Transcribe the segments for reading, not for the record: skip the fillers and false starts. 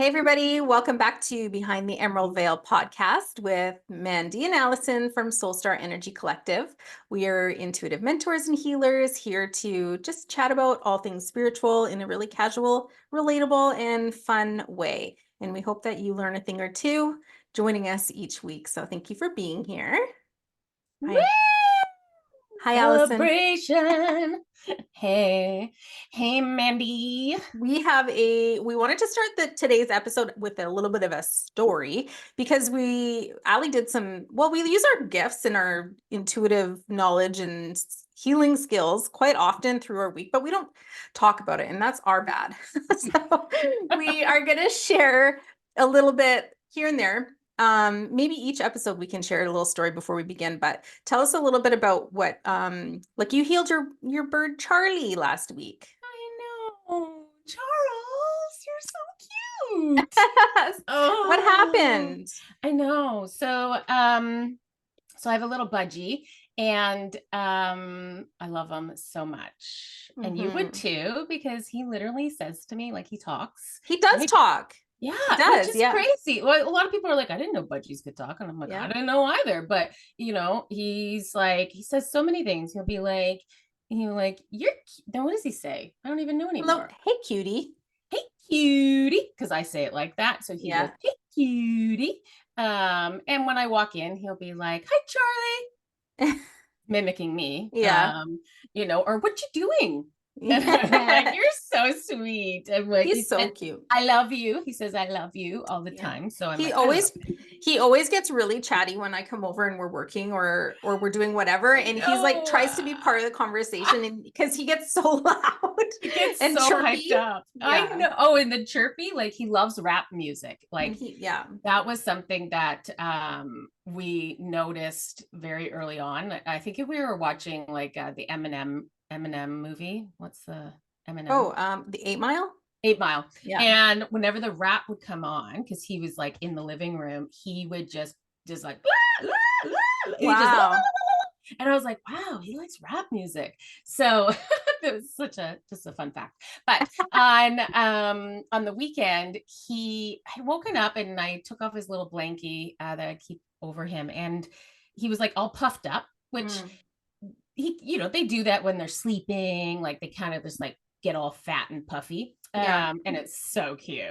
Hey, everybody. Welcome back to Behind the Emerald Veil podcast with Mandy and Allison from Soulstar Energy Collective. We are intuitive mentors and healers here to just chat about all things spiritual in a really casual, relatable, and fun way. And we hope that you learn a thing or two joining us each week. So thank you for being here. Woo! Hi, Allison. Celebration. Hey, Mandy. We wanted to start today's episode with a little bit of a story because Alli did we use our gifts and our intuitive knowledge and healing skills quite often through our week, but we don't talk about it, and that's our bad. So we are going to share a little bit here and there. Maybe each episode we can share a little story before we begin, but tell us a little bit about what, like you healed your bird Charlie last week. I know. Charles, you're so cute. Oh, what happened? I know. So I have a little budgie and I love him so much. Mm-hmm. And you would too, because he literally says to me, like, he talks. He does talk. Yeah, he does, which is crazy. Well, a lot of people are like, I didn't know budgies could talk. And I'm like, I didn't know either. But, he's like, he says so many things. He'll be like, you're, then what does he say? I don't even know anymore. Hey, cutie. Hey, cutie. Because I say it like that. So he goes, hey, cutie. And when I walk in, he'll be like, hi, Charlie. Mimicking me. Yeah. Or what you doing? Like, you're so sweet. I'm like, he's so cute. I love you. He says I love you all the time. So he always gets really chatty when I come over and we're working or we're doing whatever, and he's like tries to be part of the conversation, and because he gets so loud, he gets and so chirpy. Hyped up. Yeah. I know. Oh, and the chirpy, like, he loves rap music. Like, that was something that we noticed very early on. I think if we were watching like the Eminem movie. What's the Eminem? Oh, the 8 Mile? 8 Mile. Yeah. And whenever the rap would come on, because he was like in the living room, he would just like blah, blah, blah. Wow. Just, blah, blah, blah. And I was like, wow, he likes rap music. So it was just a fun fact. But on the weekend, I had woken up and I took off his little blankie that I keep over him, and he was like all puffed up, which they do that when they're sleeping, like they kind of just like get all fat and puffy. And it's so cute.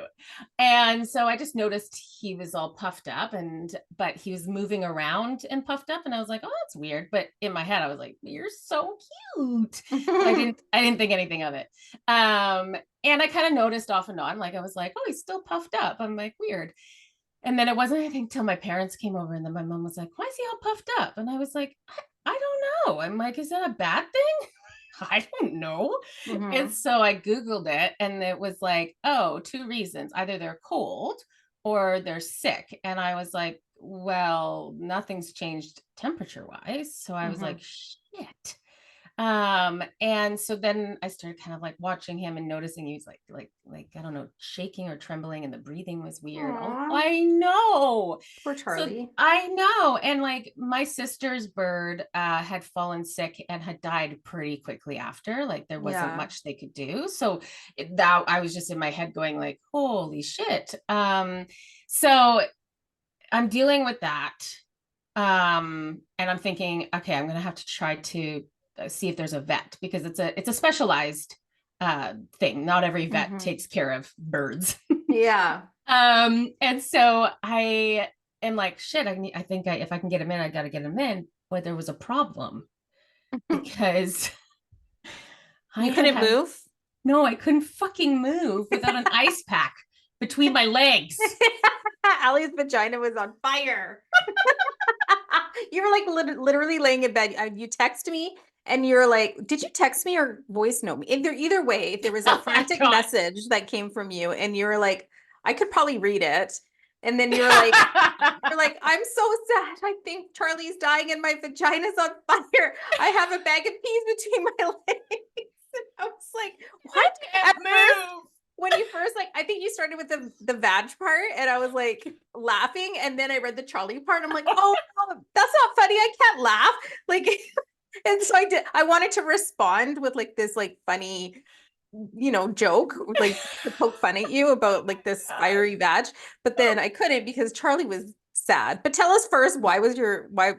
And so I just noticed he was all puffed up, but he was moving around and puffed up, and I was like, oh, that's weird. But in my head, I was like, you're so cute. I didn't think anything of it. And I kind of noticed off and on, like I was like, oh, he's still puffed up. I'm like, weird. And then it wasn't anything till my parents came over, and then my mom was like, why is he all puffed up? And I was like, I don't know. I'm like, is that a bad thing? I don't know. Mm-hmm. And so I Googled it, and it was like, oh, 2 reasons. Either they're cold or they're sick. And I was like, well, nothing's changed temperature wise. So I was like, shit. And so then I started kind of like watching him and noticing he was like, I don't know, shaking or trembling, and the breathing was weird. Oh, I know. Poor Charlie. So, I know. And like my sister's bird had fallen sick and had died pretty quickly after. Like there wasn't much they could do. So that I was just in my head going like, holy shit. So I'm dealing with that. And I'm thinking, okay, I'm gonna have to try to see if there's a vet, because it's a specialized thing. Not every vet takes care of birds. Yeah. And so I am like, shit, I think if I can get him in, I got to get him in. But there was a problem because you couldn't move. No, I couldn't fucking move without an ice pack between my legs. Alli's vagina was on fire. You were like literally laying in bed. You text me and you're like, did you text me or voice note me? Either way, if there was a frantic message that came from you, and you were like, I could probably read it. And then you're like, I'm so sad. I think Charlie's dying and my vagina's on fire. I have a bag of peas between my legs. And I was like, what? At first, when you first, like, I think you started with the vag part, and I was like laughing, and then I read the Charlie part, and I'm like, oh, that's not funny. I can't laugh. Like, and so I wanted to respond with like this like funny joke, like to poke fun at you about like this fiery badge. But then I couldn't because Charlie was sad. But tell us first, why did you Was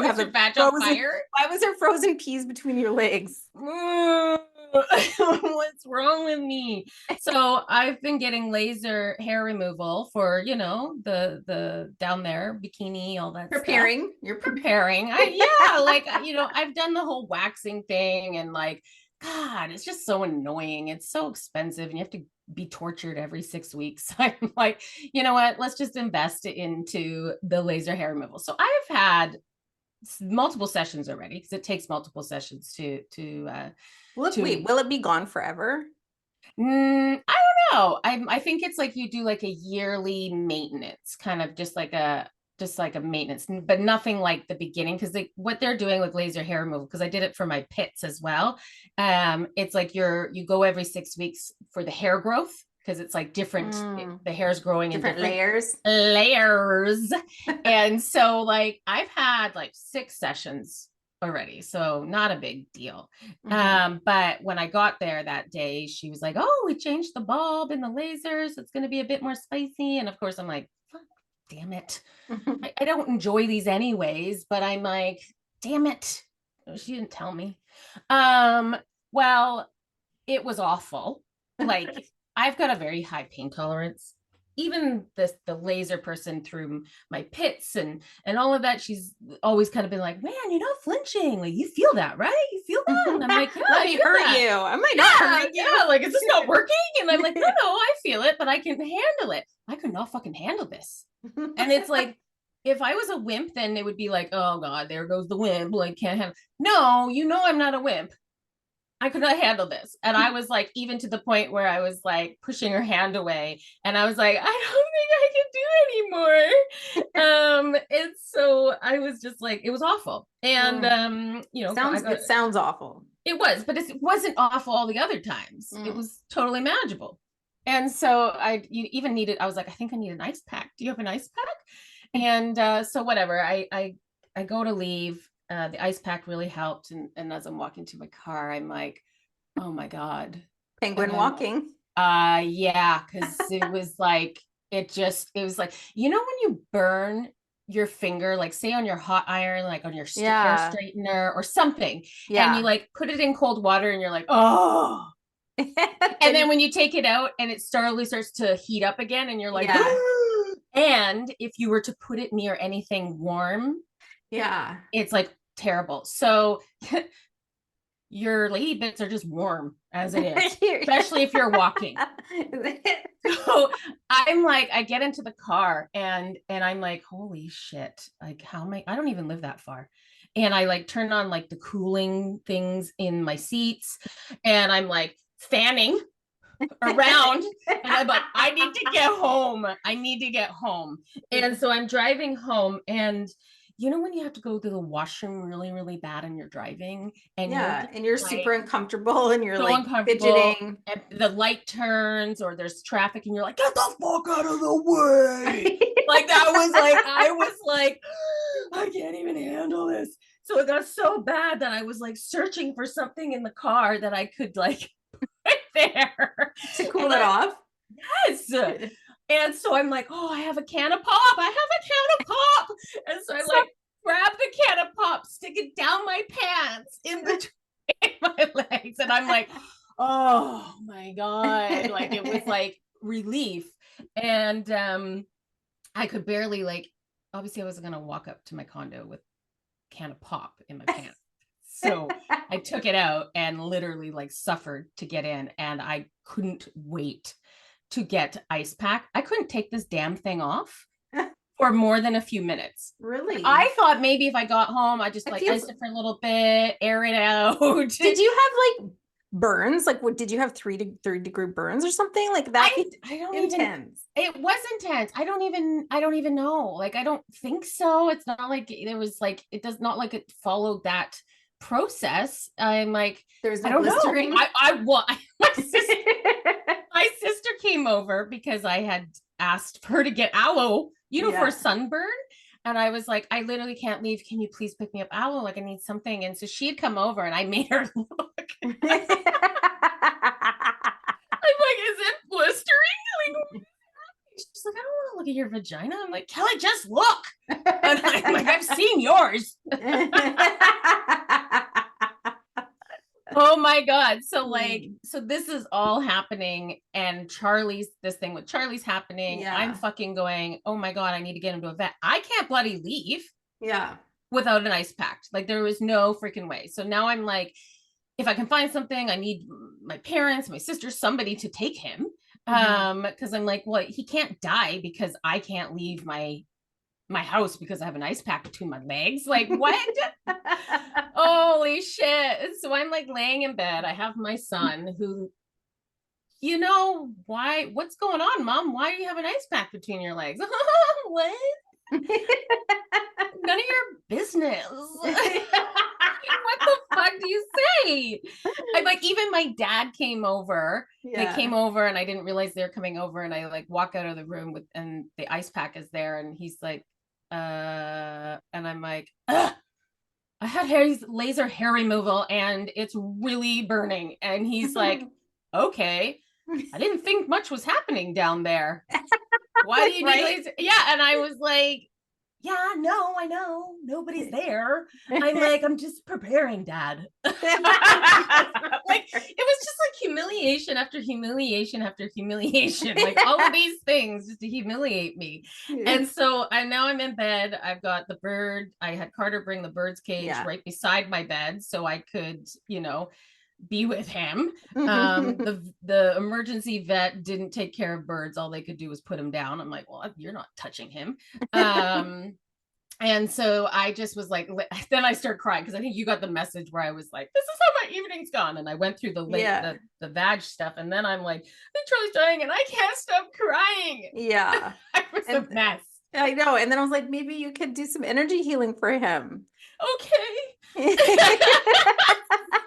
have your the badge on frozen, fire? why was there frozen peas between your legs? What's wrong with me? So I've been getting laser hair removal for, the down there bikini, all that stuff. You're Preparing. I've done the whole waxing thing, and like, God, it's just so annoying. It's so expensive and you have to be tortured every 6 weeks. I'm like, you know what? Let's just invest into the laser hair removal. So I've had multiple sessions already because it takes multiple sessions Wait, will it be gone forever? I don't know. I think it's like you do like a yearly maintenance, kind of just like a maintenance, but nothing like the beginning, because what they're doing with laser hair removal, because I did it for my pits as well. It's like you go every 6 weeks for the hair growth, because it's like different, the hair's growing in different layers. And so like I've had like 6 sessions already, so not a big deal. But when I got there that day, she was like, oh, we changed the bulb and the lasers, it's going to be a bit more spicy. And of course I'm like, fuck, damn it, I don't enjoy these anyways, but I'm like, damn it, she didn't tell me. Well, it was awful. Like, I've got a very high pain tolerance. Even the laser person through my pits and all of that, she's always kind of been like, man, you're not flinching. Like, you feel that, right? You feel that? And I'm like, yeah, let me hurt you. I'm like, not hurting you. Yeah, like, is this not working? And I'm like, no, I feel it, but I can handle it. I could not fucking handle this. And it's like, if I was a wimp, then it would be like, oh God, there goes the wimp. Like, can't handle. No, I'm not a wimp. I could not handle this. And I was like, even to the point where I was like pushing her hand away. And I was like, I don't think I can do anymore. And so I was just like, it was awful. And, it sounds awful. It was, but it wasn't awful all the other times. It was totally manageable. And so I was like, I think I need an ice pack. Do you have an ice pack? And so whatever, I go to leave. The ice pack really helped. And as I'm walking to my car, I'm like, oh my God. Penguin walking. Yeah, because it was like, it was like, when you burn your finger, like say on your hot iron, like on your hair straightener or something, and you like put it in cold water and you're like, oh. And then when you take it out and it slowly starts to heat up again and you're like, and if you were to put it near anything warm, it's like terrible. So your lady bits are just warm as it is, especially if you're walking. So I'm like, I get into the car and I'm like, holy shit, like how am I don't even live that far. And I like turn on like the cooling things in my seats and I'm like fanning around and I'm like, I need to get home. And so I'm driving home, and when you have to go to the washroom really, really bad and you're driving and you're like, super uncomfortable and you're so like fidgeting, and the light turns or there's traffic and you're like, get the fuck out of the way. Like that was like, I was like, I can't even handle this. So it got so bad that I was like searching for something in the car that I could like put there to cool it off. Yes. And so I'm like, oh, I have a can of pop. And so I like grab the can of pop, stick it down my pants in between my legs. And I'm like, oh my God. Like it was like relief. And I could barely obviously I wasn't going to walk up to my condo with a can of pop in my pants. So I took it out and literally like suffered to get in, and I couldn't wait to get ice pack. I couldn't take this damn thing off for more than a few minutes. Really? I thought maybe if I got home, I just like ice it for a little bit, air it out. Did you have like burns? Like what, did you have 3-degree burns or something like that? I don't intense. It was intense. I don't even know. Like, I don't think so. It's not like there was like, it does not like it followed that process. I'm like, there's no blistering. My sister came over because I had asked her to get aloe, for sunburn. And I was like, I literally can't leave. Can you please pick me up aloe? Like I need something. And so she'd come over and I made her look. like, is it blistering? Like, she's like, I don't want to look at your vagina. I'm like, Kelly, just look. And I'm like, I've seen yours. Oh my God. So like, so this is all happening, and this thing with Charlie's happening. Yeah. I'm fucking going, oh my God, I need to get him to a vet. I can't bloody leave. Yeah. Without an ice pack. Like, there was no freaking way. So now I'm like, if I can find something, I need my parents, my sister, somebody to take him. Because I'm like, well, he can't die because I can't leave my house because I have an ice pack between my legs. Like, what? Holy shit. So I'm like laying in bed. I have my son who, you know, what's going on, Mom? Why do you have an ice pack between your legs? What? None of your business. What the fuck do you say? I'm like, even my dad came over. They came over and I didn't realize they were coming over, and I like walk out of the room and the ice pack is there, and he's like, and I'm like, ugh. I had laser hair removal and it's really burning. And he's like, okay, I didn't think much was happening down there. Why do you need laser? Yeah. And I was like, yeah, no, I know. Nobody's there. I'm like, I'm just preparing, Dad. Like, it was just like humiliation after humiliation after humiliation. Like, all of these things just to humiliate me. And so now I'm in bed. I've got the bird. I had Carter bring the bird's cage right beside my bed so I could, you know, be with him. The emergency vet didn't take care of birds. All they could do was put him down. I'm like, well, you're not touching him. And so I just was like, then I started crying because I think you got the message where I was like, this is how my evening's gone. And I went through the vag stuff, and then I'm like, I think Charlie's dying and I can't stop crying. Yeah. I was a mess. I know. And then I was like, maybe you could do some energy healing for him. Okay.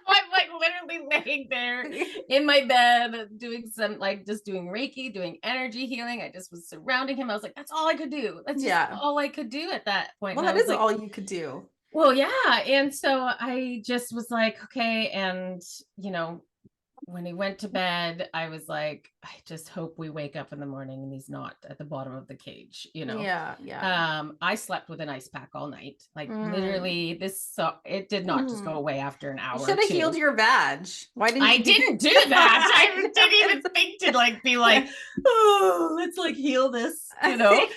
I'm like literally laying there in my bed doing some, like, just doing Reiki, doing energy healing. I just was surrounding him. I was like, that's all I could do. That's just all I could do at that point. Well, that is like, all you could do. Well, yeah. And so I just was like, okay. And, you know, when he went to bed, I was like, I just hope we wake up in the morning and he's not at the bottom of the cage, you know? Yeah. I slept with an ice pack all night. Like literally it did not just go away after an hour. You should have healed your vag. Why didn't you? I didn't do that. I didn't even think to like be like, oh, let's like heal this, you know?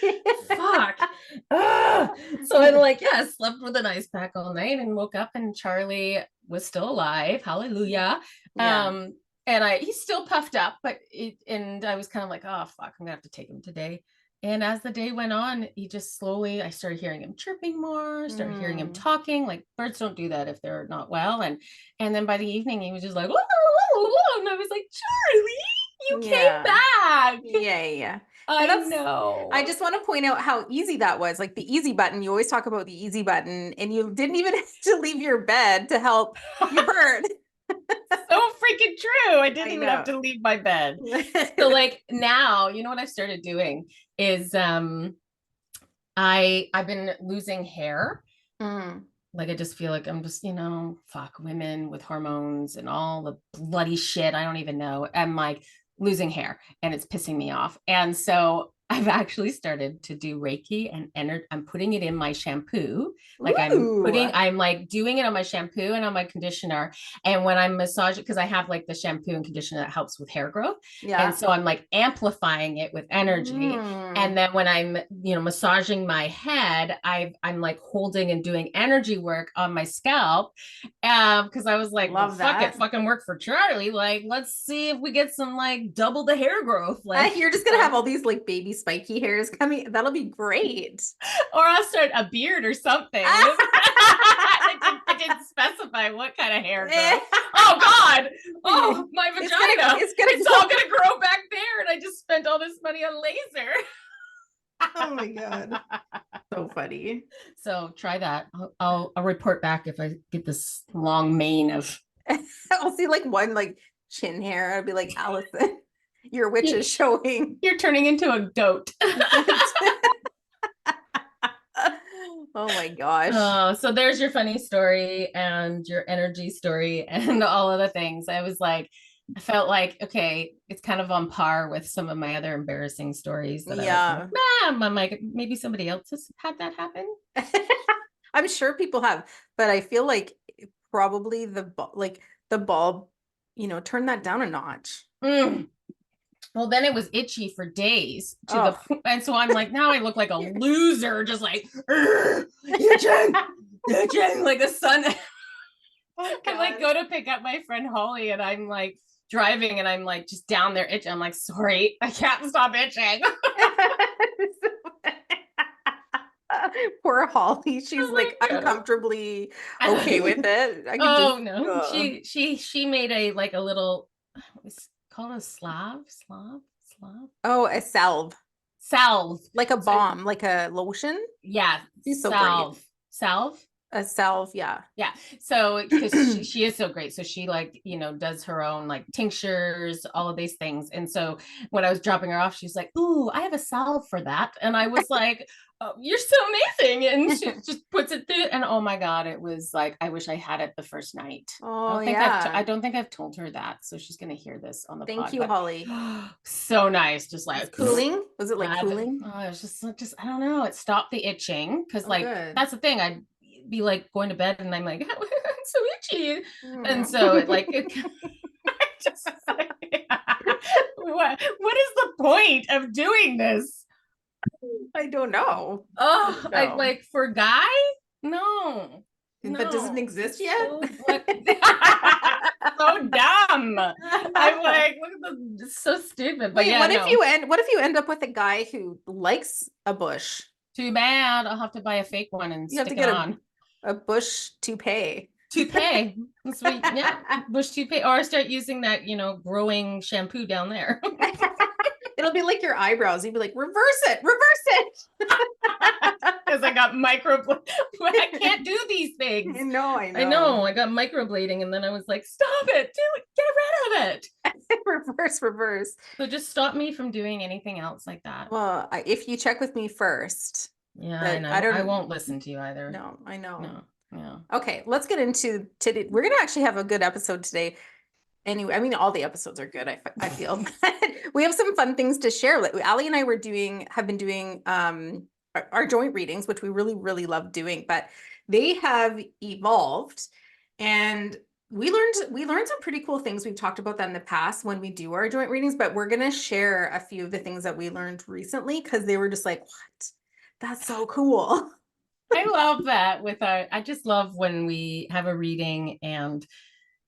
Fuck. So I like, slept with an ice pack all night and woke up and Charlie was still alive. Hallelujah. And he's still puffed up, and I was kind of like, oh fuck, I'm gonna have to take him today. And as the day went on, he just slowly, I started hearing him chirping more, started hearing him talking. Like, birds don't do that if they're not well. And then by the evening, he was just like, whoa, and I was like, Charlie, you came back. Yeah. I know. I just want to point out how easy that was. Like the easy button, you always talk about the easy button, and you didn't even have to leave your bed to help your bird. So freaking true. I didn't even have to leave my bed. So like now, you know what I've started doing is I've been losing hair. Like I just feel like I'm just, you know, fuck women with hormones and all the bloody shit. I don't even know. I'm like losing hair and it's pissing me off. And so I've actually started to do Reiki and I'm putting it in my shampoo. Like I'm like doing it on my shampoo and on my conditioner. And when I'm massaging, because I have like the shampoo and conditioner that helps with hair growth. And so I'm like amplifying it with energy. And then when I'm, you know, massaging my head, I'm like holding and doing energy work on my scalp. Because I was like, well, fuck it, fucking work for Charlie. Like, let's see if we get some like double the hair growth. Like you're just gonna have all these like baby spiky hairs coming. That'll be great. Or I'll start a beard or something. I didn't specify what kind of hair growth. Oh God. Oh, my vagina. It's all gonna grow back there. And I just spent all this money on laser. Oh my God. So funny. So try that. I'll report back if I get this long mane of I'll see like one like chin hair. I'll be like, Allison, your witch is showing. You're turning into a goat. Oh my gosh. So there's your funny story and your energy story and all of the things. I was like, I felt like, okay, it's kind of on par with some of my other embarrassing stories that I was like, Yeah. I'm like, maybe somebody else has had that happen. I'm sure people have, but I feel like probably the bulb, turn that down a notch. Mm. Well, then it was itchy for days to the Oh, point, and so I'm like, now I look like a loser, just like itching, itching, like the sun. oh I like go to pick up my friend Holly, and I'm like driving, and I'm like just down there itching. I'm like, sorry, I can't stop itching. Poor Holly. She's Oh like my God. uncomfortably okay with it. I could just Oh no, she made a little, it's called a slav Oh, a salve. salve. Like a So balm, like a lotion. yeah, She's so great. salve. A salve, yeah. Yeah. So because she is so great. So she like, does her own like tinctures, all of these things. And so when I was dropping her off, she's like, ooh, I have a salve for that. And I was like, oh, you're so amazing. And she just puts it through. And oh my God, it was like, I wish I had it the first night. Oh, I yeah. don't think I've told her that. So she's gonna hear this on the Thank pod. you, But Holly. so nice. Just It's like cooling. Was it like glad that, cooling? oh, it's just I don't know. It stopped the itching because Oh, like good. that's the thing. I'd be like going to bed and I'm like, I'm so itchy, and Mm. so it just like, what is the point of doing this? I don't know. Oh, I No. like for guy? No, That doesn't no. exist yet? So what? So dumb. I'm like, look at the, it's so stupid. But Wait, yeah, no. what if you end up with a guy who likes a bush? Too bad. I'll have to buy a fake one and You have to stick it get on. a bush toupee. Toupee. That's what, yeah, bush toupee. Or start using that, growing shampoo down there. It'll be like your eyebrows. You'd be like, reverse it, reverse Because I got I can't do these it. things. I know, I I know. know. I got microblading, and then I was like, stop it, do it, get rid of it. Reverse, reverse. So just stop me from doing anything else like that. Well, if you check with me first, Yeah, I but I know. I don't, won't listen to you either. no, I know. No, yeah. Okay, let's get into today. We're gonna actually have a good episode today. Anyway, I mean, all the episodes are good. I feel we have some fun things to share. Like Alli and I have been doing our joint readings, which we really, really love doing, but they have evolved, and we learned some pretty cool things. We've talked about that in the past when we do our joint readings, but we're gonna share a few of the things that we learned recently because they were just like, what? That's so cool. I love that I just love when we have a reading and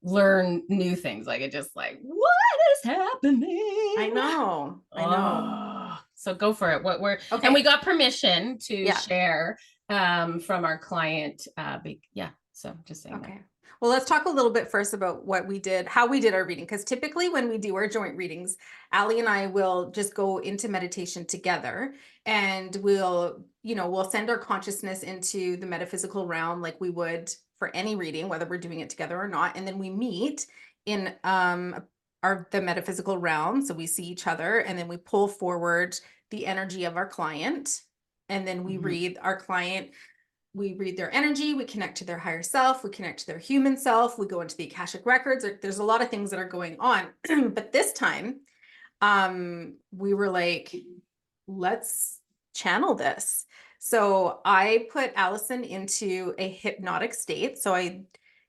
learn new things. Like it just like, what is happening? I know. So go for it. Okay. And we got permission to Yeah. share from our client. Yeah. So just saying Okay. that. Well, let's talk a little bit first about how we did our reading. Because typically when we do our joint readings, Alli and I will just go into meditation together, and we'll send our consciousness into the metaphysical realm like we would for any reading, whether we're doing it together or not. And then we meet in the metaphysical realm. So we see each other, and then we pull forward the energy of our client. And then we read our client. We read their energy, we connect to their higher self, we connect to their human self, we go into the Akashic records. There's a lot of things that are going on. But this time, we were like, let's channel this. So I put Allison into a hypnotic state. So I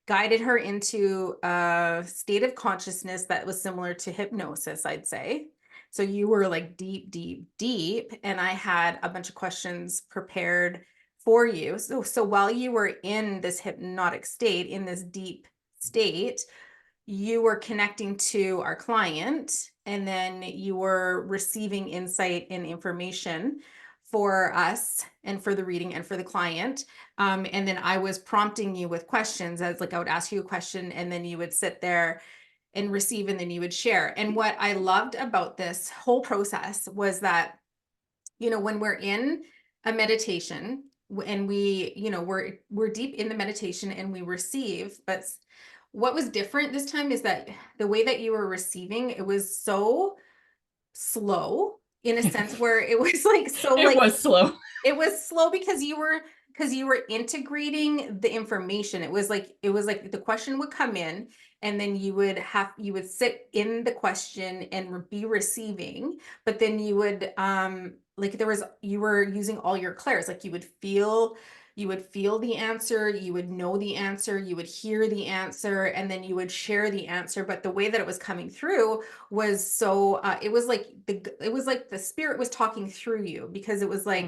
guided her into a state of consciousness that was similar to hypnosis, I'd say. So you were like deep, deep, deep. And I had a bunch of questions prepared for you. So while you were in this hypnotic state, in this deep state, you were connecting to our client, and then you were receiving insight and information for us and for the reading and for the client. And then I was prompting you with questions, as like I would ask you a question, and then you would sit there and receive, and then you would share. And what I loved about this whole process was that, when we're in a meditation, and we're deep in the meditation and we receive, but what was different this time is that the way that you were receiving, it was so slow, in a sense where it was like, so it like was slow. it was slow because you were because you were integrating the information. It was like the question would come in, and then you would sit in the question and be receiving, but then you would like you were using all your clairs, like you would feel the answer, you would know the answer, you would hear the answer, and then you would share the answer. But the way that it was coming through was so it was like the spirit was talking through you, because it was like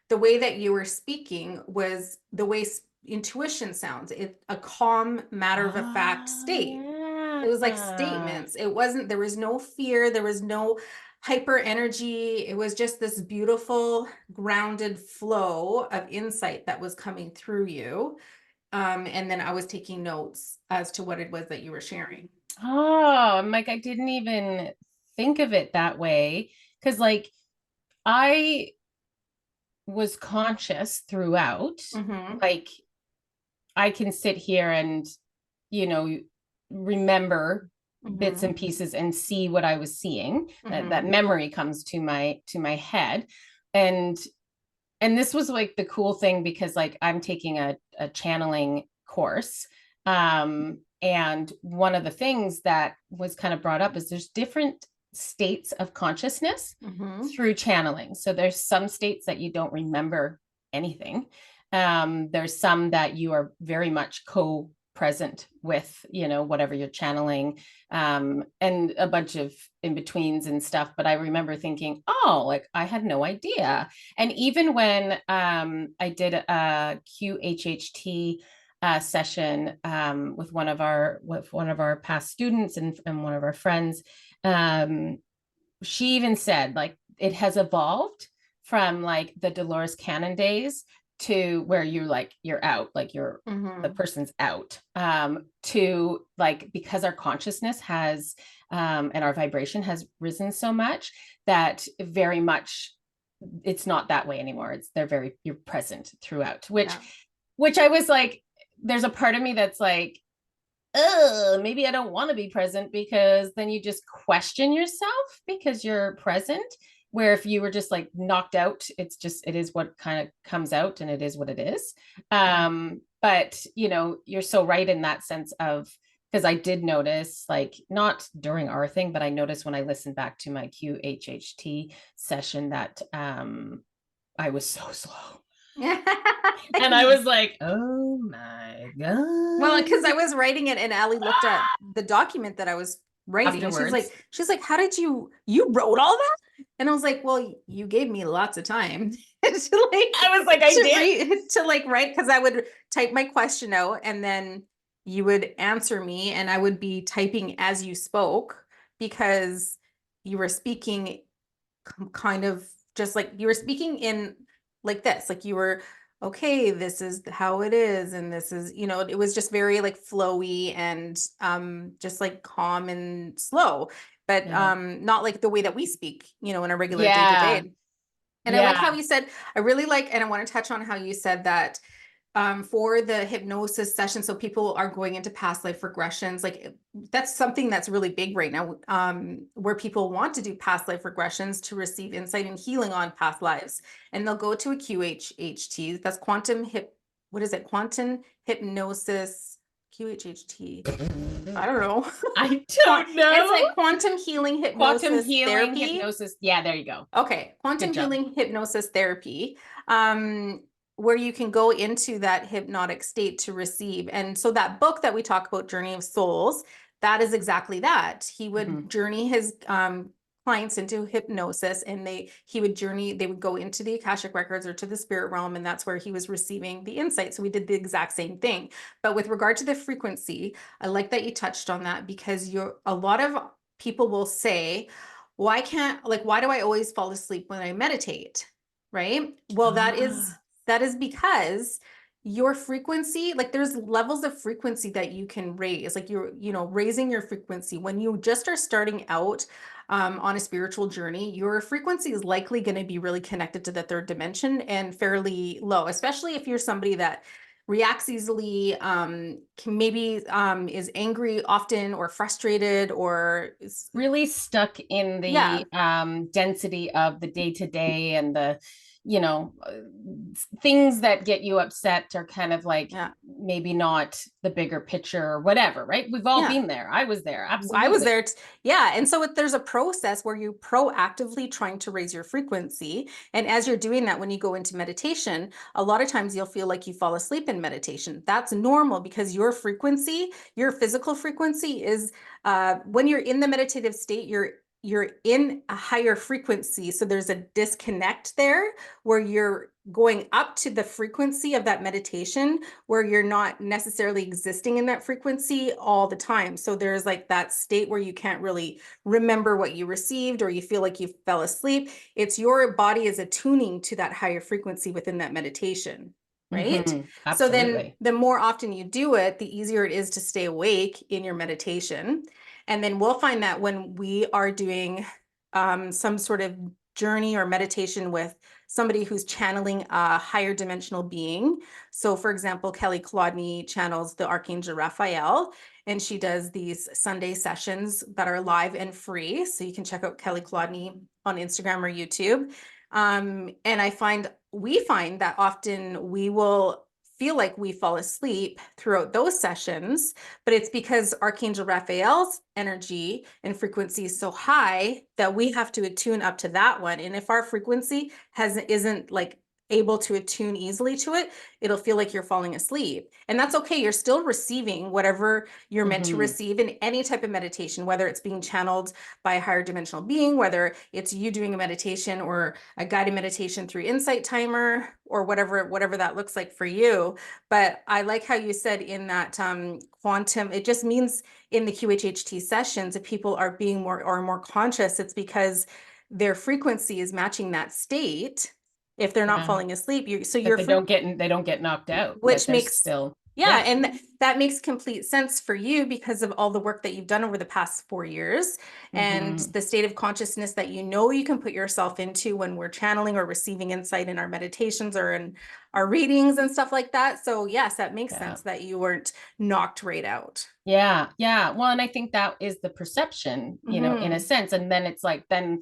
the way that you were speaking was the way intuition sounds. A calm, matter of fact state. Yeah. It was like statements. It wasn't, there was no fear, there was no hyper energy. It was just this beautiful, grounded flow of insight that was coming through you. And then I was taking notes as to what it was that you were sharing. Oh, I'm like, I didn't even think of it that way. Cause like I was conscious throughout. Like I can sit here and, you know, remember bits and pieces and see what I was seeing. That memory comes to my head. And this was like the cool thing, because like I'm taking a channeling course. And one of the things that was kind of brought up is there's different states of consciousness through channeling. So there's some states that you don't remember anything. There's some that you are very much present with, you know, whatever you're channeling, and a bunch of in-betweens and stuff. But I remember thinking, oh, like I had no idea. And even when I did a QHHT session with one of our past students and one of our friends, she even said like it has evolved from like the Dolores Cannon days to where you're out, like the person's out, to like, because our consciousness has and our vibration has risen so much that very much it's not that way anymore. You're present throughout, which I was like, there's a part of me that's like, oh, maybe I don't want to be present, because then you just question yourself because you're present. Where if you were just like knocked out, it is what kind of comes out, and it is what it is. But you know, you're so right in that sense of, because I did notice, like not during our thing, but I noticed when I listened back to my QHHT session that I was so slow. And I was like, oh my God. Well, because I was writing it and Alli looked at the document that I was writing. Afterwards. And she's like, how did you wrote all that? And I was like, well, you gave me lots of time to like, I was like, I did to like write, because I would type my question out and then you would answer me and I would be typing as you spoke, because you were speaking kind of just like you were speaking in like this, like you were, okay, this is how it is, and this is, you know, it was just very like flowy and just like calm and slow, but not like the way that we speak, you know, in a regular day to day. And I like how you said, I really like, and I want to touch on how you said that for the hypnosis session, so people are going into past life regressions, like that's something that's really big right now, where people want to do past life regressions to receive insight and healing on past lives, and they'll go to a QHHT, that's quantum hypnosis, QHHT, I don't know. I don't know. It's like quantum healing hypnosis therapy. Hypnosis. Yeah, there you go. Okay, quantum healing hypnosis therapy, where you can go into that hypnotic state to receive. And so that book that we talk about, Journey of Souls, that is exactly that. He would journey his clients into hypnosis, and they would go into the Akashic records or to the spirit realm, and that's where he was receiving the insight. So we did the exact same thing. But with regard to the frequency, I like that you touched on that, because a lot of people will say, why do I always fall asleep when I meditate? Right? Well, that is because your frequency, like there's levels of frequency that you can raise, like raising your frequency when you just are starting out on a spiritual journey. Your frequency is likely going to be really connected to the third dimension and fairly low, especially if you're somebody that reacts easily, can maybe is angry often, or frustrated, or really stuck in the density of the day-to-day and the you know, things that get you upset are kind of like maybe not the bigger picture or whatever, right? We've all been there. I was there. Absolutely. I was there. Yeah. And so there's a process where you're proactively trying to raise your frequency. And as you're doing that, when you go into meditation, a lot of times you'll feel like you fall asleep in meditation. That's normal because your frequency, your physical frequency is when you're in the meditative state, you're in a higher frequency. So there's a disconnect there where you're going up to the frequency of that meditation where you're not necessarily existing in that frequency all the time. So there's like that state where you can't really remember what you received or you feel like you fell asleep. It's your body is attuning to that higher frequency within that meditation. Right. Mm-hmm. So then the more often you do it, the easier it is to stay awake in your meditation. And then we'll find that when we are doing some sort of journey or meditation with somebody who's channeling a higher dimensional being. So for example, Kelly Klodney channels the Archangel Raphael, and she does these Sunday sessions that are live and free. So you can check out Kelly Klodney on Instagram or YouTube. And we find that often we will feel like we fall asleep throughout those sessions, but it's because Archangel Raphael's energy and frequency is so high that we have to attune up to that one. And if our frequency isn't like able to attune easily to it, it'll feel like you're falling asleep. And that's okay. You're still receiving whatever you're meant to receive in any type of meditation, whether it's being channeled by a higher dimensional being, whether it's you doing a meditation or a guided meditation through Insight Timer or whatever that looks like for you. But I like how you said in that quantum, it just means in the QHHT sessions, if people are being more conscious, it's because their frequency is matching that state. If they're not falling asleep, they don't get knocked out, which makes still and that makes complete sense for you because of all the work that you've done over the past 4 years and the state of consciousness that you can put yourself into when we're channeling or receiving insight in our meditations or in our readings and stuff like that. So yes, that makes sense that you weren't knocked right out. Yeah. Well, and I think that is the perception, you know, in a sense. And then it's like, then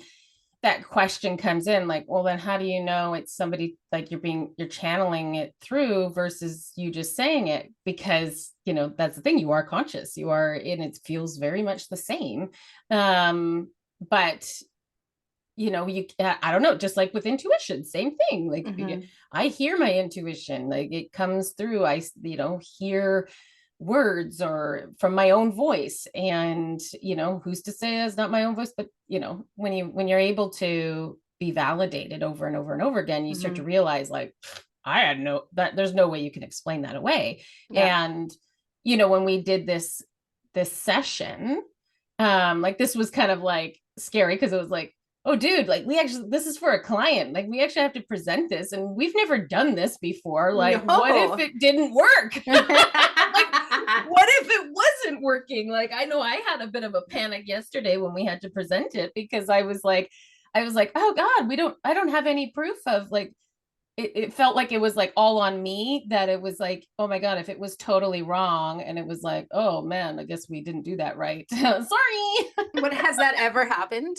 that question comes in like, well, then how do you know it's somebody like you're channeling it through versus you just saying it? Because, you know, that's the thing, you are conscious, you are, and it feels very much the same. But you know, I don't know, just like with intuition, same thing. Like I hear my intuition, like it comes through. I, you know, hear words or from my own voice, and you know, who's to say it's not my own voice? But you know, when you're able to be validated over and over and over again, you start to realize like, there's no way you can explain that away. And you know, when we did this session, like this was kind of like scary because it was like, oh dude, like this is for a client, like we actually have to present this and we've never done this before, like what if it didn't work? Like, what if it wasn't working? Like I know I had a bit of a panic yesterday when we had to present it because I was like, oh God, I don't have any proof of like, it felt like it was like all on me, that it was like, oh my God, if it was totally wrong, and it was like, oh man, I guess we didn't do that right. Sorry. What, has that ever happened?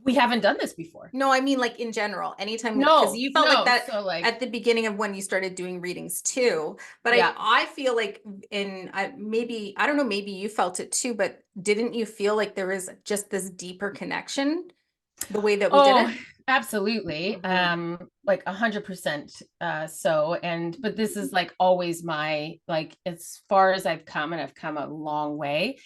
We haven't done this before. No, I mean like in general, anytime, because you felt like that at the beginning of when you started doing readings too. But I feel like maybe, I don't know, maybe you felt it too, but didn't you feel like there was just this deeper connection the way that we did it? Absolutely. Like 100%. But this is like always my, like, as far as I've come, and I've come a long way,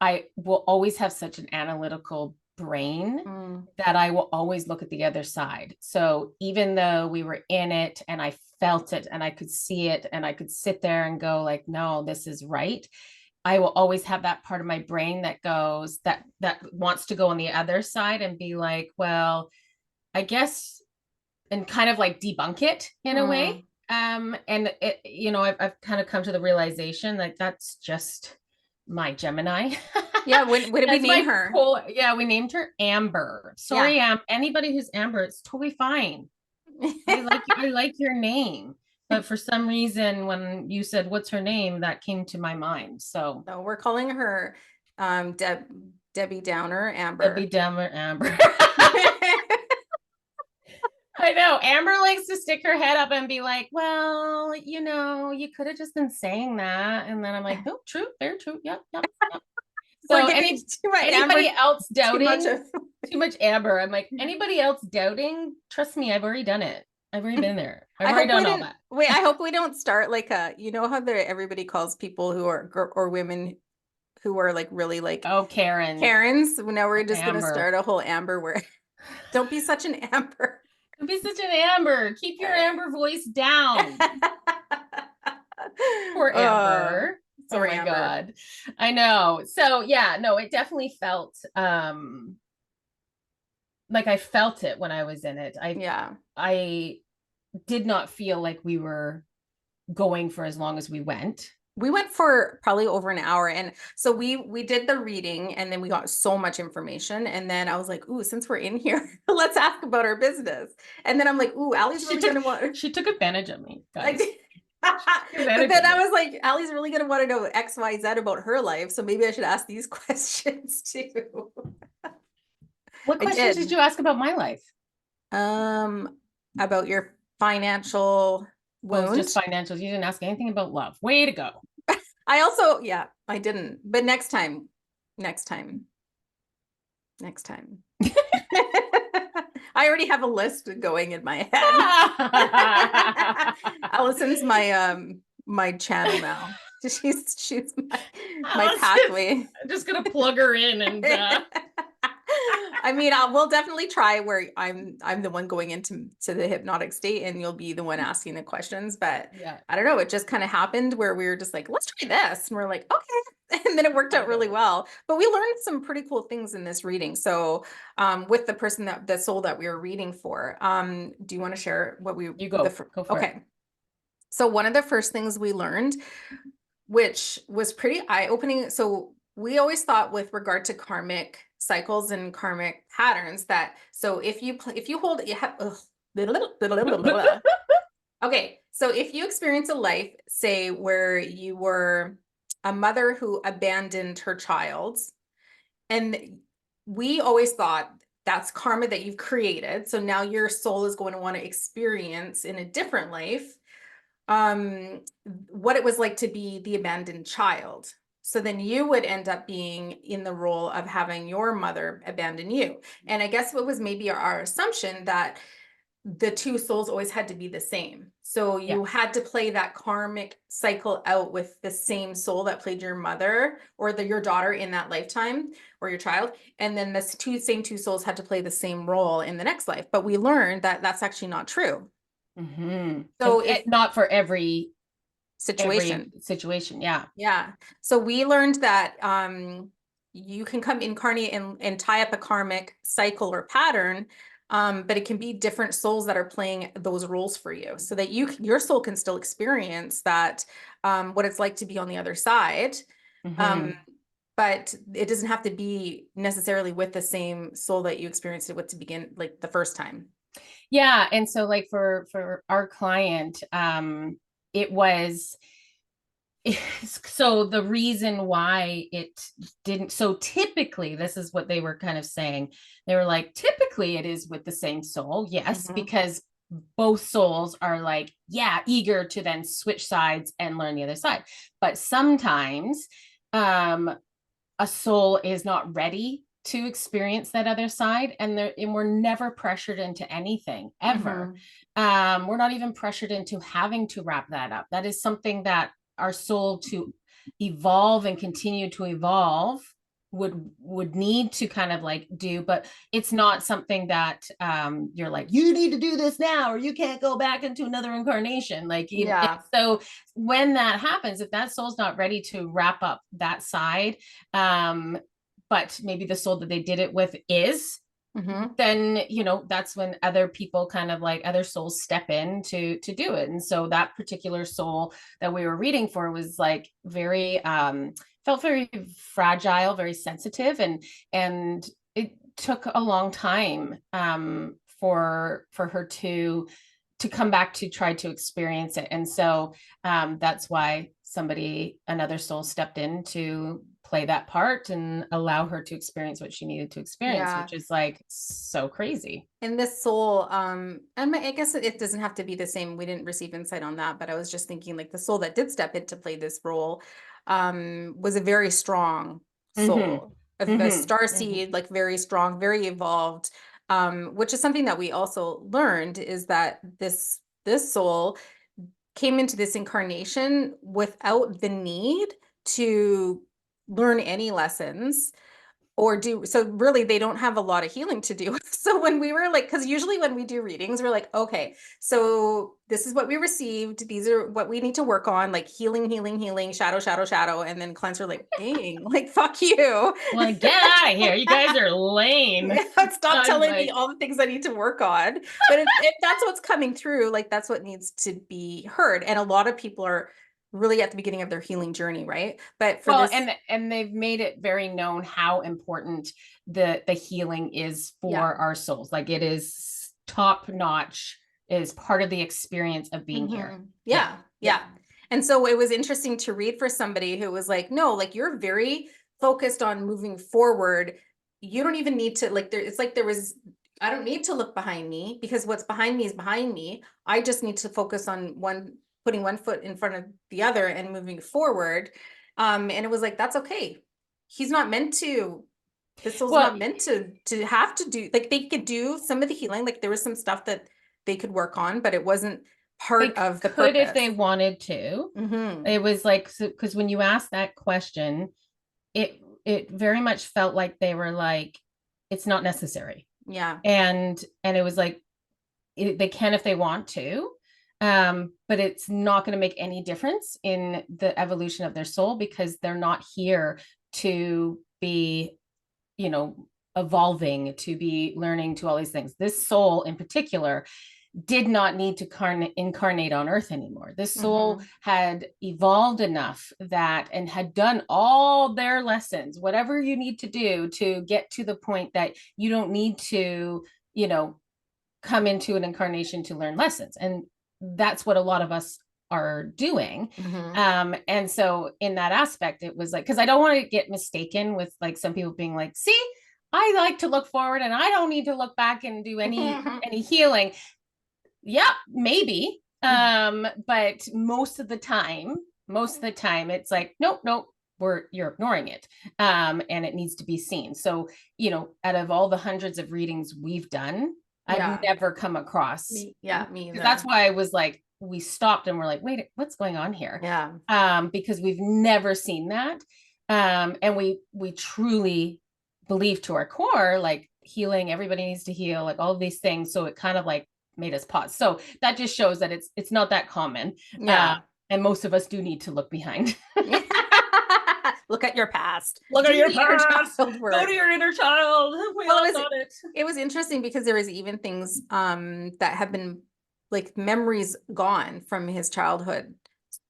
I will always have such an analytical brain that I will always look at the other side. So even though we were in it and I felt it and I could see it and I could sit there and go like, no, this is right, I will always have that part of my brain that goes, that wants to go on the other side and be like, well, I guess, and kind of like debunk it in a way. And it, you know, I've kind of come to the realization that that's just my Gemini. Yeah. What did we name her? We named her Amber. Sorry, anybody who's Amber, it's totally fine. I like your name. But for some reason, when you said, what's her name, that came to my mind. So we're calling her Debbie Downer Amber. Debbie Downer Amber. I I know. Amber likes to stick her head up and be like, well, you could have just been saying that. And then I'm like, no, true, very true. Yep, yep, yep. So like too much anybody Amber, else doubting, too much Amber. I'm like, anybody else doubting? Trust me, I've already done it. I've already been there. I've already done all that. Wait, I hope we don't start like how everybody calls people who are or women who are like really like Karens. Now we're just gonna start a whole Amber where don't be such an Amber. Don't be such an Amber. Keep your Amber voice down. Poor Amber. Sorry, oh my Amber. God. I know. So yeah, no, it definitely felt like I felt it when I was in it. I did not feel like we were going for as long as we went. We went for probably over an hour. And so we did the reading and then we got so much information. And then I was like, ooh, since we're in here, let's ask about our business. And then I'm like, ooh, Alli's really going to want. She took advantage of me, guys. But then I was like, Allie's really going to want to know X, Y, Z about her life. So maybe I should ask these questions too. What questions did you ask about my life? About your financial wound. Just financials. You didn't ask anything about love. Way to go. I also, I didn't. But next time. I already have a list going in my head. Allison's my channel now. She's my pathway. I'm just gonna plug her in and I mean, we'll definitely try where I'm the one going into the hypnotic state and you'll be the one asking the questions. But I don't know, it just kind of happened where we were just like, let's try this. And we're like, okay. And then it worked out really well. But we learned some pretty cool things in this reading. So with the person the soul that we were reading for, do you want to share what we go for okay. it. So one of the first things we learned, which was pretty eye-opening. So we always thought with regard to karmic cycles and karmic patterns that, so if you hold, okay. So if you experience a life, say where you were a mother who abandoned her child, and we always thought that's karma that you've created. So now your soul is going to want to experience in a different life, what it was like to be the abandoned child. So then you would end up being in the role of having your mother abandon you. And I guess what was maybe our assumption that the two souls always had to be the same. So you had to play that karmic cycle out with the same soul that played your mother or your daughter in that lifetime or your child. And then the same two souls had to play the same role in the next life. But we learned that that's actually not true. Mm-hmm. So it's not for every situation. Yeah. So we learned that you can come incarnate and tie up a karmic cycle or pattern, but it can be different souls that are playing those roles for you, so that your soul can still experience that, what it's like to be on the other side. Mm-hmm. But it doesn't have to be necessarily with the same soul that you experienced it with to begin, like the first time. Yeah. And so like for our client, it was, so the reason why it didn't, so typically this is what they were kind of saying. They were like, typically it is with the same soul. Yes, mm-hmm. Because both souls are like, eager to then switch sides and learn the other side. But sometimes a soul is not ready to experience that other side, and we're never pressured into anything ever. Mm-hmm. We're not even pressured into having to wrap that up. That is something that our soul to evolve and continue to evolve would need to kind of like do, but it's not something that you're like, you need to do this now or you can't go back into another incarnation. Like, so when that happens, if that soul's not ready to wrap up that side, but maybe the soul that they did it with is, mm-hmm. then, that's when other people kind of like other souls step in to do it. And so that particular soul that we were reading for was like very, felt very fragile, very sensitive. And it took a long time for her to come back to try to experience it. And so that's why another soul stepped in to play that part and allow her to experience what she needed to experience, Yeah. which is like so crazy. And this soul, and I guess it doesn't have to be the same. We didn't receive insight on that, but I was just thinking like the soul that did step in to play this role, was a very strong soul, a star seed, like very strong, very evolved, which is something that we also learned is that this soul came into this incarnation without the need to learn any lessons or do so really they don't have a lot of healing to do. So when we were like, because usually when we do readings, we're like, okay, so this is what we received, these are what we need to work on, like healing, healing, healing, shadow, shadow, shadow, and then cleanser like, dang, like fuck you. Like, get out of here. You guys are lame. Yeah, stop telling me all the things I need to work on. But if that's what's coming through, like that's what needs to be heard. And a lot of people are really at the beginning of their healing journey, right? But for this, and they've made it very known how important the healing is for our souls. Like it is top notch, is part of the experience of being here. Yeah. And so it was interesting to read for somebody who was like, no, like you're very focused on moving forward. You don't even need to like there. It's like I don't need to look behind me because what's behind me is behind me. I just need to focus on putting one foot in front of the other and moving forward. And it was like, that's okay. He's not meant to, this soul's not meant to have to do, like they could do some of the healing. Like there was some stuff that they could work on, but it wasn't part of the purpose. If they wanted to. It was like, so, because when you asked that question, it very much felt like they were like, it's not necessary. Yeah. And it was like, they can if they want to. But it's not going to make any difference in the evolution of their soul because they're not here to be, evolving, to be learning, to all these things. This soul in particular did not need to incarnate on earth anymore. This soul had evolved enough that and had done all their lessons, whatever you need to do to get to the point that you don't need to, come into an incarnation to learn lessons. And that's what a lot of us are doing. And so in that aspect, it was like, because I don't want to get mistaken with like some people being like, see, I like to look forward and I don't need to look back and do any healing. Yeah, maybe. But most of the time, it's like, nope, you're ignoring it. And it needs to be seen. So, out of all the hundreds of readings we've done, I've never come across. Me either. That's why I was like, we stopped and we're like, wait, what's going on here? Yeah. Because we've never seen that. And we truly believe to our core, like healing, everybody needs to heal, like all of these things. So it kind of like made us pause. So that just shows that it's not that common. And most of us do need to look behind. Look at your past. Look at your past. Go to your inner child. It was interesting because there was even things that have been like memories gone from his childhood.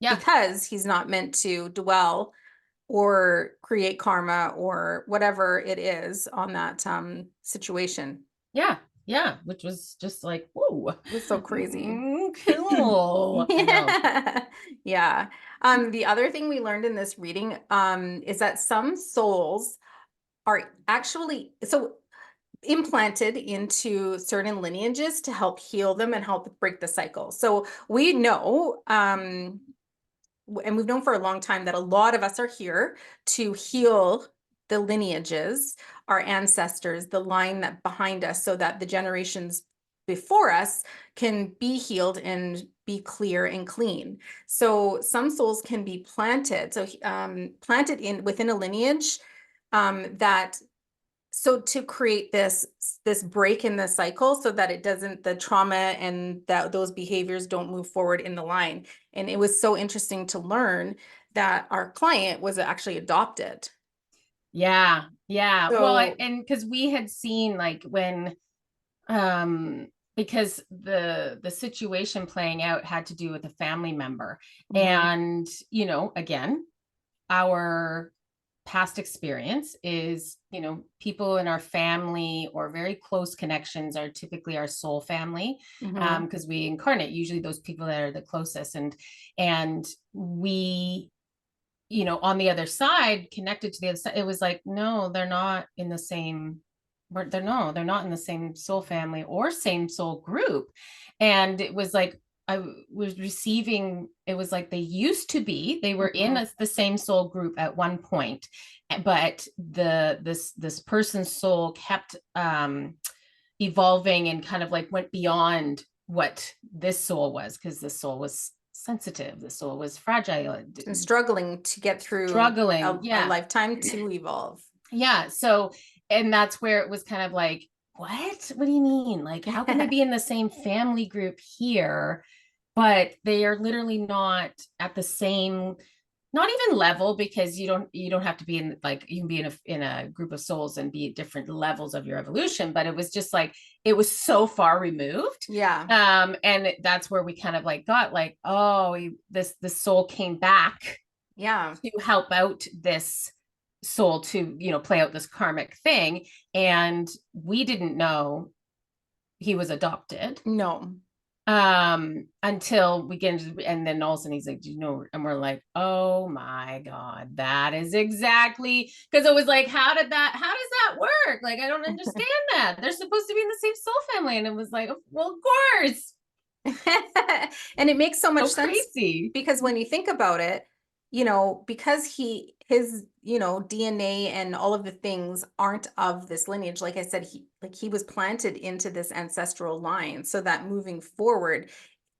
Yeah. Because he's not meant to dwell or create karma or whatever it is on that situation. Yeah, which was just like, whoa. It was so crazy. Cool. Yeah. The other thing we learned in this reading is that some souls are actually implanted into certain lineages to help heal them and help break the cycle. So we know, and we've known for a long time that a lot of us are here to heal the lineages, our ancestors, the line that behind us, so that the generations before us can be healed and be clear and clean. So some souls can be planted, planted within a lineage so to create this break in the cycle so that it doesn't, the trauma and those behaviors don't move forward in the line. And it was so interesting to learn that our client was actually adopted. Yeah. Well, and because we had seen like when, because the situation playing out had to do with a family member. And, again, our past experience is, people in our family or very close connections are typically our soul family, because we incarnate usually those people that are the closest, and we on the other side, connected to the other side, it was like, no, they're not in the same, they're not in the same soul family or same soul group. And it was like, I was receiving, it was like they used to be, they were in the same soul group at one point, but this person's soul kept evolving and kind of like went beyond what this soul was, because this soul was sensitive, the soul was fragile and struggling to get through struggling a lifetime to evolve. Yeah. So, and that's where it was kind of like, what do you mean, like how can they be in the same family group here, but they are literally not at the same, not even level, because you don't have to be in, like, you can be in a group of souls and be at different levels of your evolution, but it was just like, it was so far removed. And that's where we kind of like got like, oh, this soul came back to help out this soul to play out this karmic thing, and we didn't know he was adopted. No. Until we get into, and then all of a sudden he's like, and we're like, oh my God, that is exactly, because it was like, how does that work? Like, I don't understand that. They're supposed to be in the same soul family. And it was like, well, of course. And it makes so much sense, crazy, because when you think about it, because his DNA and all of the things aren't of this lineage. Like I said, he was planted into this ancestral line, so that moving forward,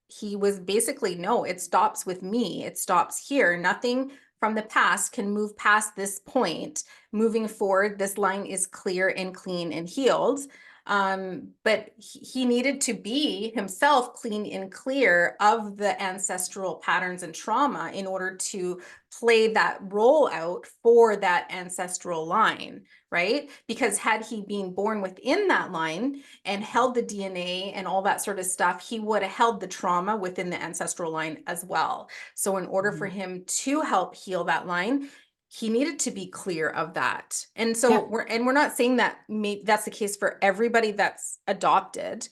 he was basically, no, it stops with me. It stops here. Nothing from the past can move past this point. Moving forward, this line is clear and clean and healed. But he needed to be himself clean and clear of the ancestral patterns and trauma in order to play that role out for that ancestral line, right? Because had he been born within that line and held the DNA and all that sort of stuff, he would have held the trauma within the ancestral line as well. So in order for him to help heal that line, he needed to be clear of that. And so we're not saying that that's the case for everybody that's adopted,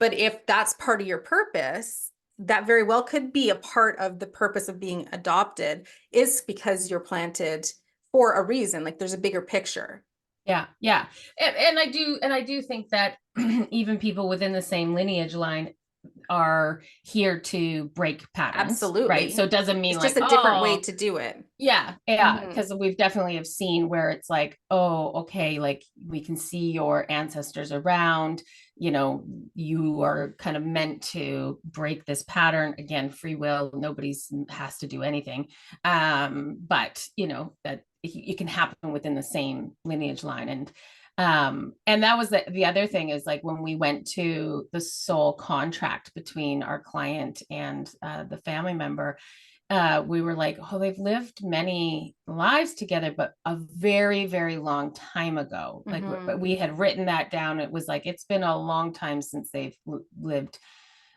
but if that's part of your purpose, that very well could be a part of the purpose of being adopted, is because you're planted for a reason. Like there's a bigger picture. Yeah. And I do think that even people within the same lineage line are here to break patterns. Absolutely. Right. So it doesn't mean it's just a different way to do it. Yeah. Because we've definitely have seen where it's like, oh, okay, like we can see your ancestors around, you are kind of meant to break this pattern. Again, free will, nobody's has to do anything. But that it can happen within the same lineage line. And that was the other thing, is like when we went to the soul contract between our client and the family member, we were like, oh, they've lived many lives together, but a very, very long time ago. Like, but we had written that down. It was like, it's been a long time since they've lived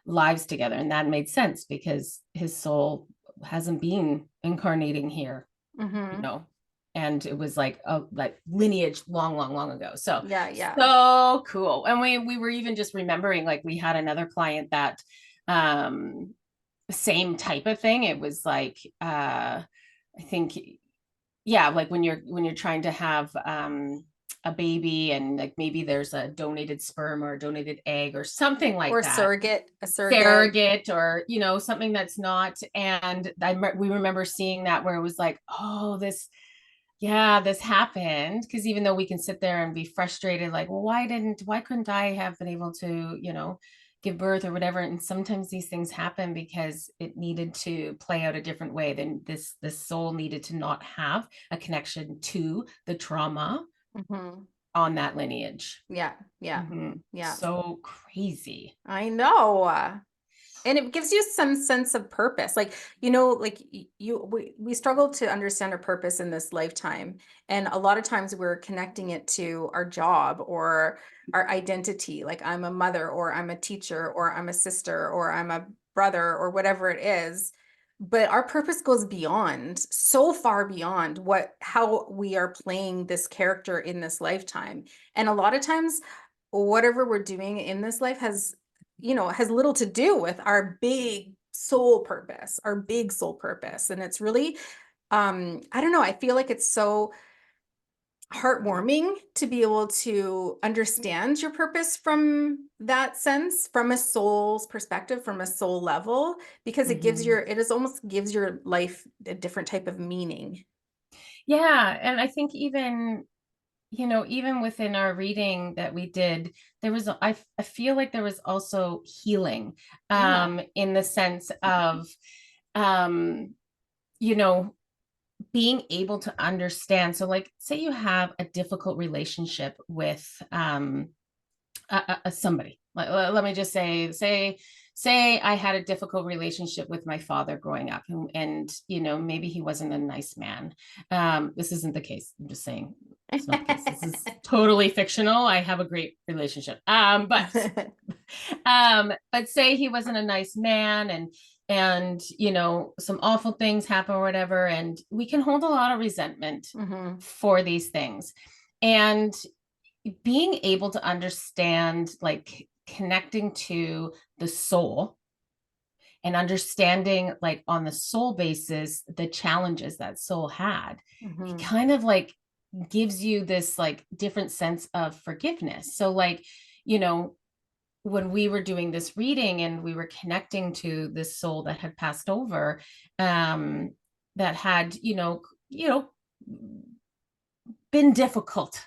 lives together. And that made sense because his soul hasn't been incarnating here, and it was like lineage long ago. So so cool. And we were even just remembering, like, we had another client that same type of thing. It was like I think, like when you're trying to have a baby, and like maybe there's a donated sperm or a donated egg or something like or that, a surrogate, or something that's not. And we remember seeing that, where it was like, oh, this happened, because even though we can sit there and be frustrated, like, well, why couldn't I have been able to give birth or whatever. And sometimes these things happen because it needed to play out a different way. Then this soul needed to not have a connection to the trauma on that lineage. Yeah. So crazy. I know. And it gives you some sense of purpose. Like, we struggle to understand our purpose in this lifetime. And a lot of times we're connecting it to our job or our identity. Like, I'm a mother, or I'm a teacher, or I'm a sister, or I'm a brother, or whatever it is. But our purpose goes beyond, so far beyond how we are playing this character in this lifetime. And a lot of times, whatever we're doing in this life has little to do with our big soul purpose. And it's really I don't know, I feel like it's so heartwarming to be able to understand your purpose from that sense, from a soul's perspective, from a soul level, because it gives Mhm. it is almost gives your life a different type of meaning. Yeah, and I think even, even within our reading that we did, there was I feel like there was also healing, Yeah. in the sense of, um you know being able to understand. So like, say you have a difficult relationship with, somebody. Let me just say I had a difficult relationship with my father growing up, and maybe he wasn't a nice man. This isn't the case. I'm just saying it's not the case. This is totally fictional. I have a great relationship. But say he wasn't a nice man, and some awful things happen or whatever, and we can hold a lot of resentment Hmm. for these things. And being able to understand, like connecting to the soul and understanding, like on the soul basis, the challenges that soul had, it Hmm. kind of like gives you this like different sense of forgiveness. So like, you know when we were doing this reading and we were connecting to this soul that had passed over, um that had been difficult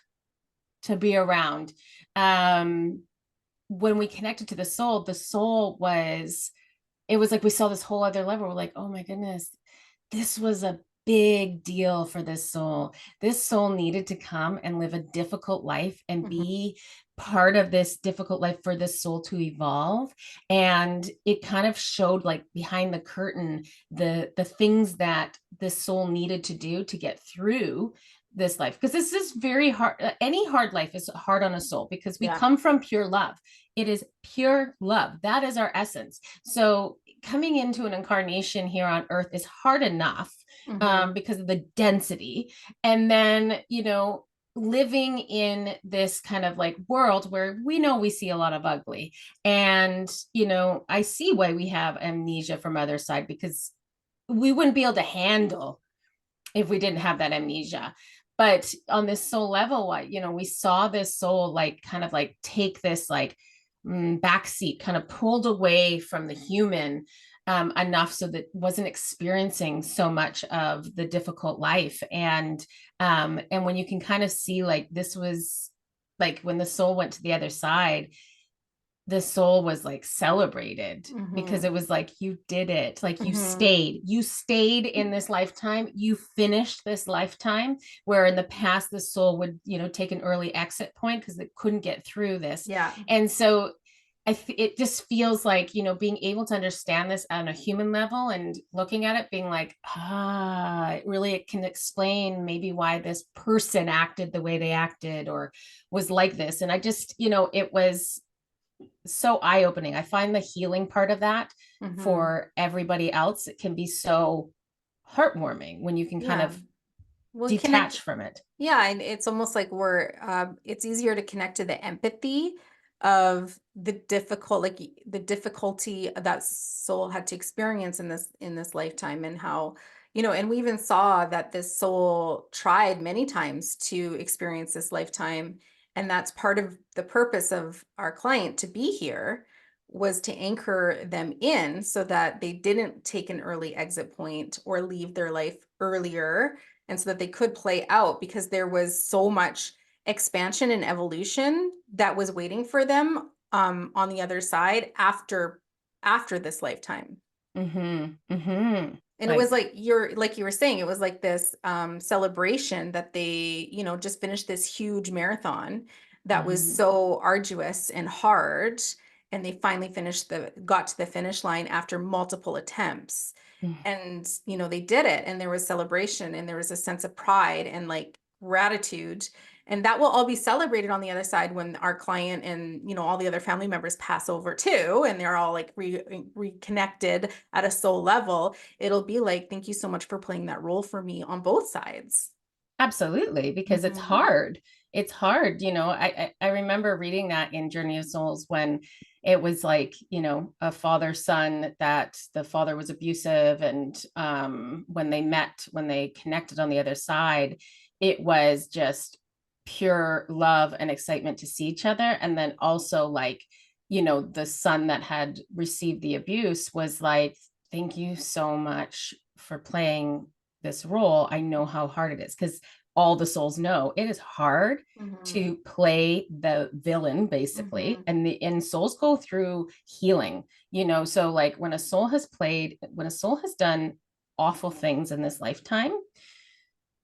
to be around. um when we connected to the soul was, it was like we saw this whole other level. We're like, oh my goodness, this was a big deal for this soul. This soul needed to come and live a difficult life and Hmm. be part of this difficult life for this soul to evolve. And it kind of showed, like behind the curtain, the things that this soul needed to do to get through this life, because this is very hard. Any hard life is hard on a soul, because we Yeah. come from pure love. It is pure love. That is our essence. So coming into an incarnation here on earth is hard enough, Hmm. because of the density. And then, living in this kind of like world where we know we see a lot of ugly. And, I see why we have amnesia from other side, because we wouldn't be able to handle if we didn't have that amnesia. But on this soul level, we saw this soul like kind of like take this like, backseat, kind of pulled away from the human, enough so that wasn't experiencing so much of the difficult life. And when you can kind of see, like, this was like when the soul went to the other side, the soul was like celebrated, because Hmm. it was like, you did it, like Hmm. you stayed in this lifetime, you finished this lifetime. Where in the past the soul would take an early exit point because it couldn't get through this. Yeah. And so it just feels like, being able to understand this on a human level and looking at it being like, it can explain maybe why this person acted the way they acted or was like this. And I just, it was so eye-opening. I find the healing part of that Hmm. for everybody else, it can be so heartwarming when you can kind Yeah. of Well, connect. detach from it. Yeah, and it's almost like it's easier to connect to the empathy of the the difficulty that soul had to experience in this lifetime, and how, and we even saw that this soul tried many times to experience this lifetime, and that's part of the purpose of our client to be here, was to anchor them in so that they didn't take an early exit point or leave their life earlier, and so that they could play out, because there was so much expansion and evolution that was waiting for them, on the other side, after this lifetime. Mm-hmm. Mm-hmm. And it was Like, like you were saying, it was like this celebration that they, just finished this huge marathon that was mm-hmm. so arduous and hard, and they finally got to the finish line after multiple attempts. And they did it, and there was celebration, and there was a sense of pride and like gratitude, and that will all be celebrated on the other side when our client and all the other family members pass over too, and they're all like reconnected at a soul level. It'll be like, thank you so much for playing that role for me on both sides. Absolutely, because it's Hmm. hard. it's hard, you know. I remember reading that in Journey of Souls when it was like, you know, a father son, that the father was abusive, and when they met, when they connected on the other side, it was just pure love and excitement to see each other. And then also, like, you know, the son that had received the abuse was like, thank you so much for playing this role. I know how hard it is, because all the souls know it is hard to play the villain, basically. And souls go through healing, you know. So like when a soul has done awful things in this lifetime,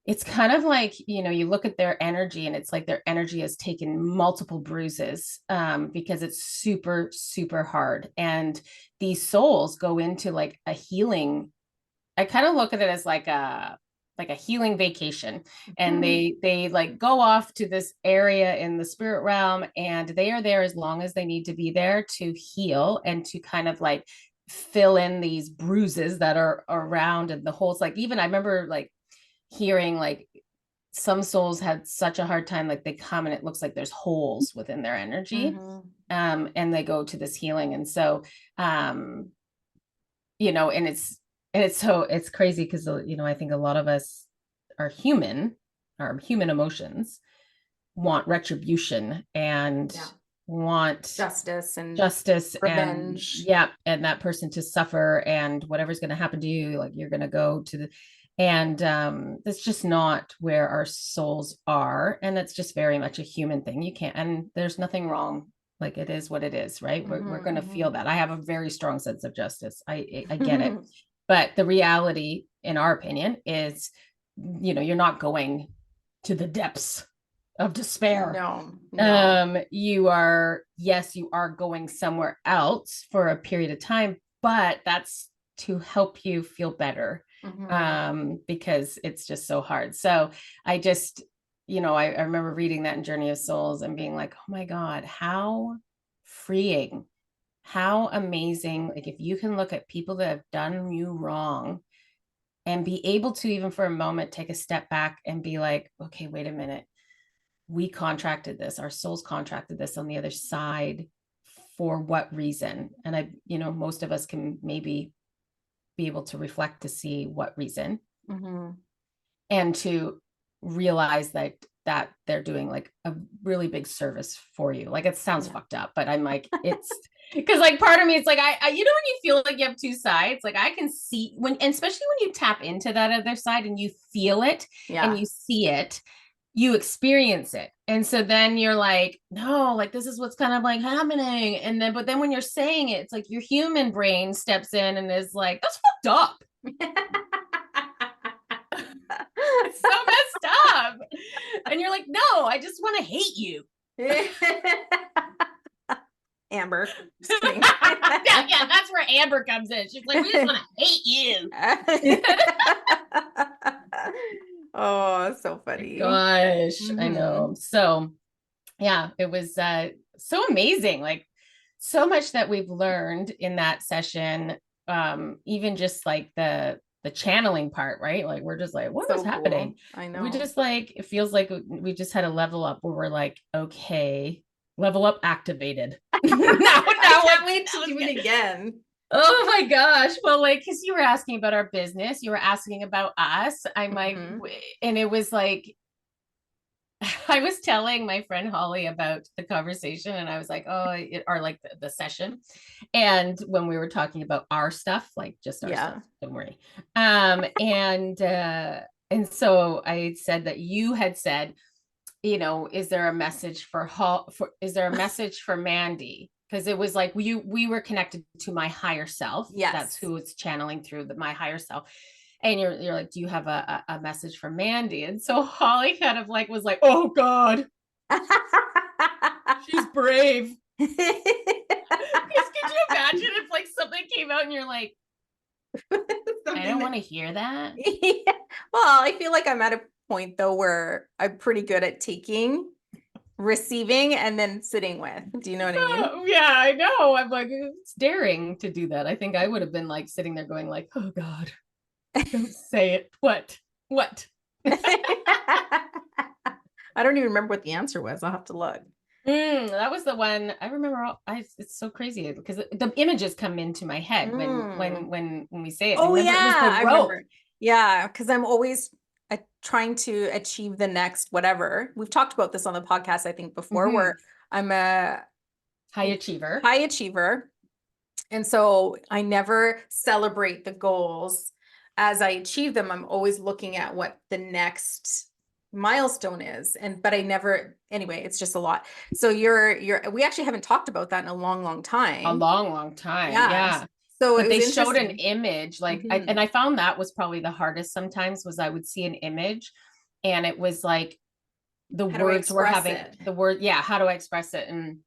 it's kind of like, you know, you look at their energy and it's like their energy has taken multiple bruises, because it's super, super hard. And these souls go into like a healing. I kind of look at it as like a healing vacation, and they like go off to this area in the spirit realm, and they are there as long as they need to be there to heal and to kind of like fill in these bruises that are around, and the holes. Like, even I remember like hearing like some souls had such a hard time, like they come and it looks like there's holes within their energy, and they go to this healing. And so you know, and it's crazy because, you know, I think a lot of us are human, our human emotions want retribution and want justice and revenge, and that person to suffer, and whatever's going to happen to you, like you're going to go to the, and that's just not where our souls are. And it's just very much a human thing. You can't, and there's nothing wrong. Like, it is what it is, right? We're going to feel that. I have a very strong sense of justice. I get it. But the reality, in our opinion, is, you know, you're not going to the depths of despair. No. You are going somewhere else for a period of time, but that's to help you feel better, because it's just so hard. So I just, you know, I remember reading that in Journey of Souls and being like, oh my God, how freeing, how amazing. Like, if you can look at people that have done you wrong and be able to, even for a moment, take a step back and be like, okay, wait a minute. We contracted this, our souls contracted this on the other side, for what reason? And I, you know, most of us can maybe be able to reflect to see what reason, and to realize that they're doing like a really big service for you. Like, it sounds fucked up, but I'm like, it's because like part of me, it's like, I, you know, when you feel like you have two sides, like I can see when, and especially when you tap into that other side and you feel it and you see it, you experience it. And so then you're like, no, like this is what's kind of like happening. And then, but then when you're saying it, it's like your human brain steps in and is like, that's fucked up. It's so messed up. And you're like, no, I just want to hate you. Amber. yeah, that's where Amber comes in. She's like, we just want to hate you. Oh, so funny. Gosh, I know. So yeah, it was so amazing. Like, so much that we've learned in that session. Even just like the channeling part, right? Like, we're just like, what was happening? I know. We just like, it feels like we just had a level up where we're like, okay, level up activated. now I can't wait to do it again. Oh my gosh. Well, like, because you were asking about our business, you were asking about us. I'm like, and it was like, I was telling my friend Holly about the conversation, and I was like, or like the session. And when we were talking about our stuff, like just our stuff, don't worry. And so I said that you had said, you know, is there a message for Mandy? Because it was like we were connected to my higher self. Yes. That's who it's channeling through, my higher self. And you're like, do you have a message for Mandy? And so Holly kind of like was like, oh God, she's brave. Because could you imagine if like something came out and you're like, I don't want to hear that. Well, I feel like I'm at a point though where I'm pretty good at taking, receiving, and then sitting with. Do you know what I mean? Yeah, I know. I'm like, it's daring to do that. I think I would have been like sitting there going like, oh God, don't say it. What? I don't even remember what the answer was. I'll have to look. That was the one I remember. It's so crazy because the images come into my head when we say it. Oh, remember, yeah, it was the I rope. remember. Yeah, because I'm always trying to achieve the next whatever. We've talked about this on the podcast, I think, before, where I'm a high achiever. High achiever. And so I never celebrate the goals as I achieve them. I'm always looking at what the next milestone is. But I never, anyway, it's just a lot. So we actually haven't talked about that in a long time. A long time. Yeah. Yeah. So but they showed an image, like, and I found that was probably the hardest sometimes, was I would see an image and it was like the words were having the word. Yeah. How do I express it? And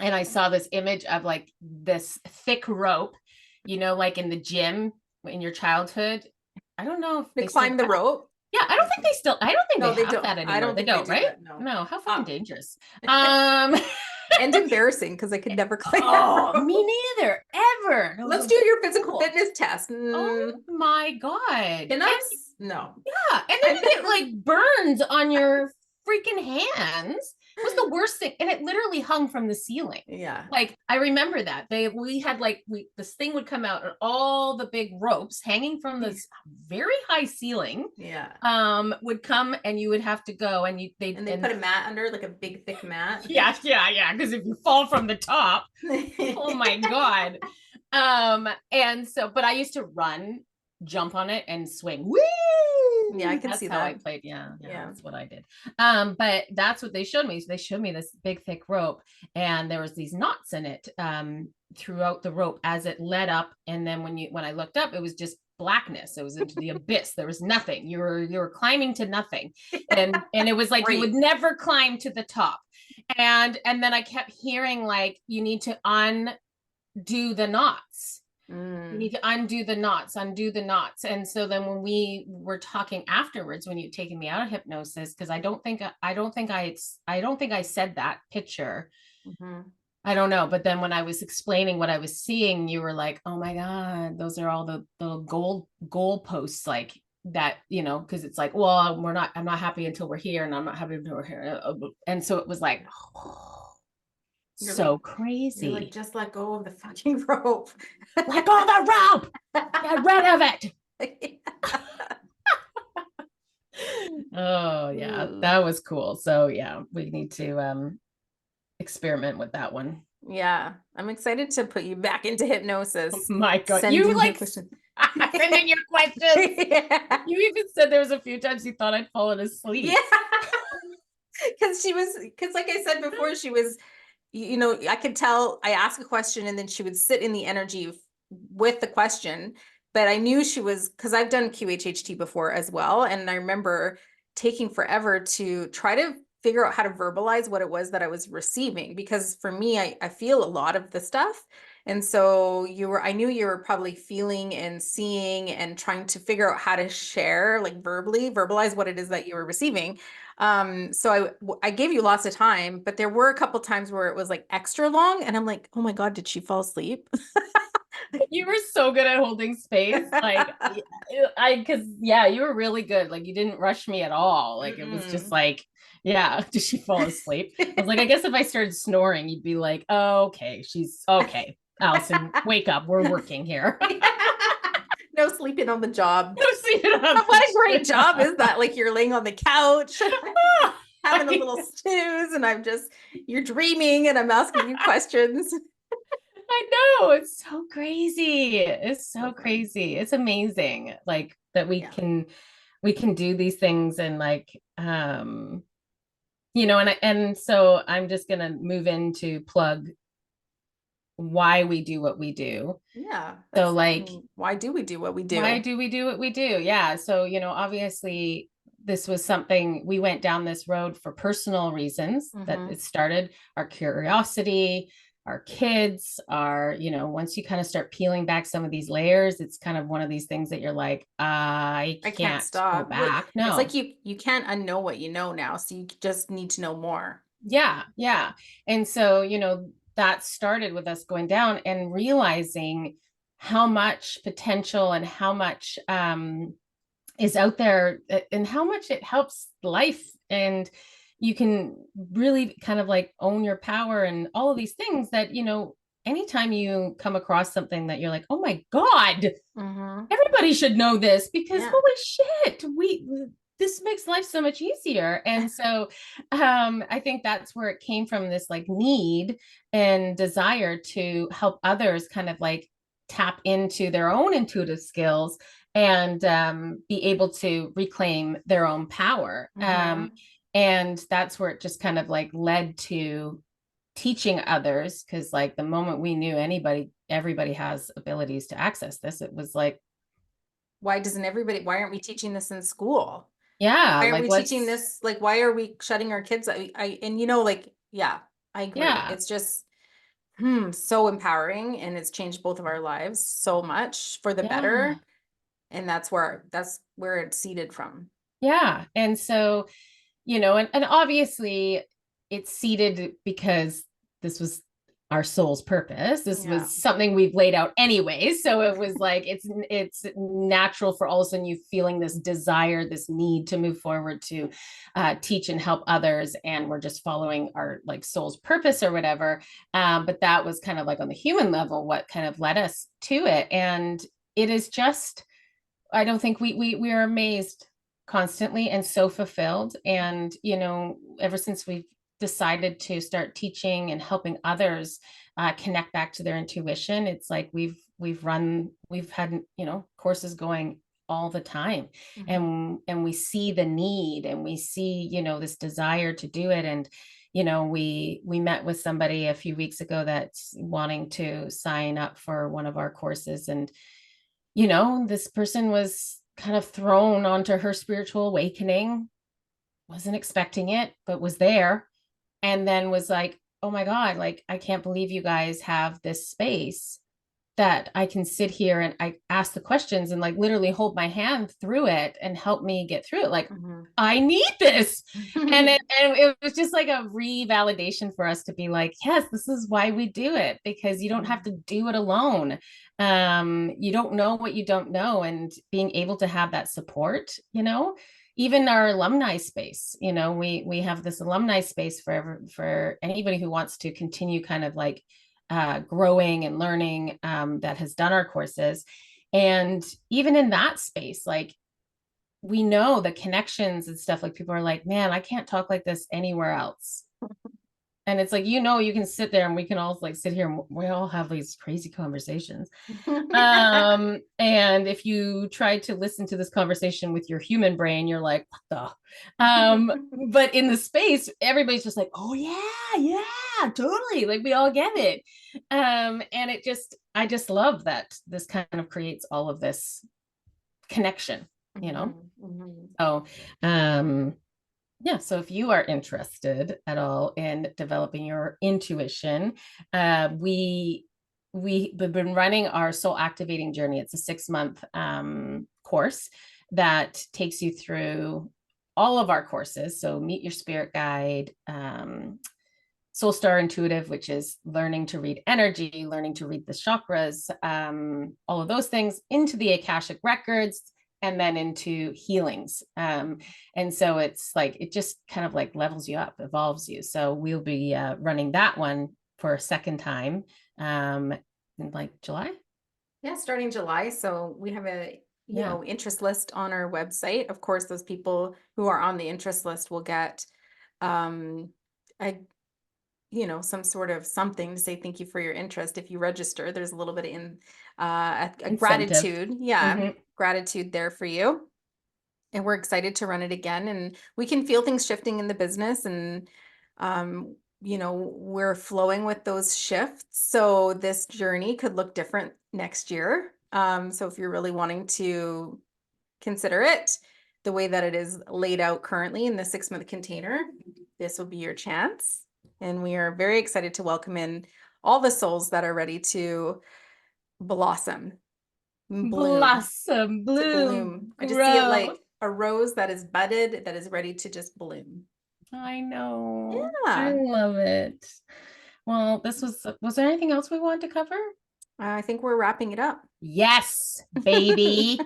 I saw this image of like this thick rope, like in the gym in your childhood. I don't know if they climb the rope. Yeah, I don't think they have that anymore. They don't, right? No, how fucking dangerous. And embarrassing because I could never climb. Oh, me neither, ever. Let's do your physical fitness test. Oh my God. No. Yeah, and then it like burns on your freaking hands. It was the worst thing, and it literally hung from the ceiling. Yeah, like I remember that we had this thing would come out, and all the big ropes hanging from this very high ceiling. Yeah, would come, and you would have to go, and they put a mat under, like a big thick mat. Yeah, because if you fall from the top, oh my God. And so, but I used to run, jump on it, and swing. Woo! Yeah, I can see that. That's how I played. Yeah, that's what I did. But that's what they showed me. So they showed me this big, thick rope, and there was these knots in it throughout the rope as it led up. And then when I looked up, it was just blackness. It was into the abyss. There was nothing. You were climbing to nothing, and it was like you would never climb to the top. And then I kept hearing like, you need to undo the knots. You need to undo the knots. And so then when we were talking afterwards, when you'd taken me out of hypnosis, because I don't think I said that picture. I don't know. But then when I was explaining what I was seeing, you were like, oh my God, those are all the little goal posts, like that, because it's like, well, I'm not happy until we're here, and I'm not happy until we're here. And so it was like, so crazy. You're like, just let go of the fucking rope. Let go of the rope. Get rid of it. Oh yeah, that was cool. So yeah, we need to experiment with that one. Yeah, I'm excited to put you back into hypnosis. Oh my God, you like send in your questions. Yeah. You even said there was a few times you thought I'd fallen asleep. Yeah, because like I said before, she was. I could tell I asked a question and then she would sit in the energy with the question, but I knew she was, because I've done QHHT before as well. And I remember taking forever to try to figure out how to verbalize what it was that I was receiving, because for me, I feel a lot of the stuff. And so I knew you were probably feeling and seeing and trying to figure out how to share, like verbalize what it is that you were receiving. So I gave you lots of time, but there were a couple times where it was like extra long, and I'm like, oh my God, did she fall asleep? You were so good at holding space. Like because you were really good. Like you didn't rush me at all. Like it was just like, yeah, did she fall asleep? I was like, I guess if I started snoring, you'd be like, oh, okay, she's okay. Allison, wake up. We're working here. No sleeping on the job. No sleeping on what a great job is that? Like you're laying on the couch, having a little snooze, and you're dreaming, and I'm asking you questions. I know, it's so crazy. It's so crazy. It's amazing, like that we can do these things, and like and so I'm just gonna move into plug why we do what we do. Yeah. So like, why do we do what we do? Yeah. So, obviously this was something we went down this road for personal reasons, that it started our curiosity, our kids, once you kind of start peeling back some of these layers, it's kind of one of these things that you're like, I can't stop. Go back. No, it's like you can't unknow what you know now. So you just need to know more. Yeah. Yeah. And so, that started with us going down and realizing how much potential and how much is out there, and how much it helps life. And you can really kind of like own your power and all of these things that, anytime you come across something that you're like, oh my God, everybody should know this, because holy shit, this makes life so much easier. And so I think that's where it came from, this like need and desire to help others kind of like tap into their own intuitive skills and be able to reclaim their own power. And that's where it just kind of like led to teaching others, because like the moment we knew everybody has abilities to access this, it was like, why aren't we teaching this in school? yeah, why aren't like we teaching this, like why are we shutting our kids? I agree. Yeah. It's just so empowering, and it's changed both of our lives so much for the better, and that's where it's seeded from. Yeah. And so, and obviously it's seeded because this was our soul's purpose. This was something we've laid out anyway. So it was like, it's natural for all of a sudden you feeling this desire, this need to move forward, to teach and help others. And we're just following our like soul's purpose or whatever. But that was kind of like on the human level, what kind of led us to it. And it is just, I don't think we are amazed constantly and so fulfilled. And, ever since we've decided to start teaching and helping others connect back to their intuition, it's like we've had, courses going all the time. And we see the need, and we see, this desire to do it. And, we met with somebody a few weeks ago that's wanting to sign up for one of our courses. And this person was kind of thrown onto her spiritual awakening, wasn't expecting it, but was there. And then was like, oh my God, like, I can't believe you guys have this space that I can sit here and I ask the questions and like literally hold my hand through it and help me get through it. Like, I need this. And it was just like a revalidation for us to be like, yes, this is why we do it, because you don't have to do it alone. You don't know what you don't know. And being able to have that support, even our alumni space, we have this alumni space for anybody who wants to continue kind of like growing and learning, that has done our courses. And even in that space, like, we know the connections and stuff, like people are like, man, I can't talk like this anywhere else. And it's like, you can sit there and we can all like sit here and we all have these crazy conversations. And if you try to listen to this conversation with your human brain, you're like, what the? But in the space, everybody's just like, oh yeah, totally. Like we all get it. And I just love that this kind of creates all of this connection, So, yeah, so if you are interested at all in developing your intuition, we've been running our soul activating journey. It's a 6-month course that takes you through all of our courses. So Meet Your Spirit Guide, Soul Star Intuitive, which is learning to read energy, learning to read the chakras, all of those things, into the Akashic records, and then into healings. And so it's like, it just kind of like levels you up, evolves you. So we'll be running that one for a second time in like July. Yeah, starting July. So we have a interest list on our website. Of course, those people who are on the interest list will get some sort of something to say thank you for your interest. If you register, there's a little bit in a gratitude. Gratitude there for you. And we're excited to run it again. And we can feel things shifting in the business, and we're flowing with those shifts. So this journey could look different next year. So if you're really wanting to consider it the way that it is laid out currently in the 6-month container, this will be your chance. And we are very excited to welcome in all the souls that are ready to blossom, bloom. I just see it like a rose that is budded, that is ready to just bloom. I know. Yeah. I love it. Well, was there anything else we wanted to cover? I think we're wrapping it up. Yes, baby.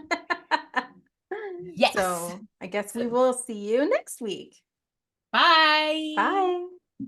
Yes. So I guess we will see you next week. Bye. Bye.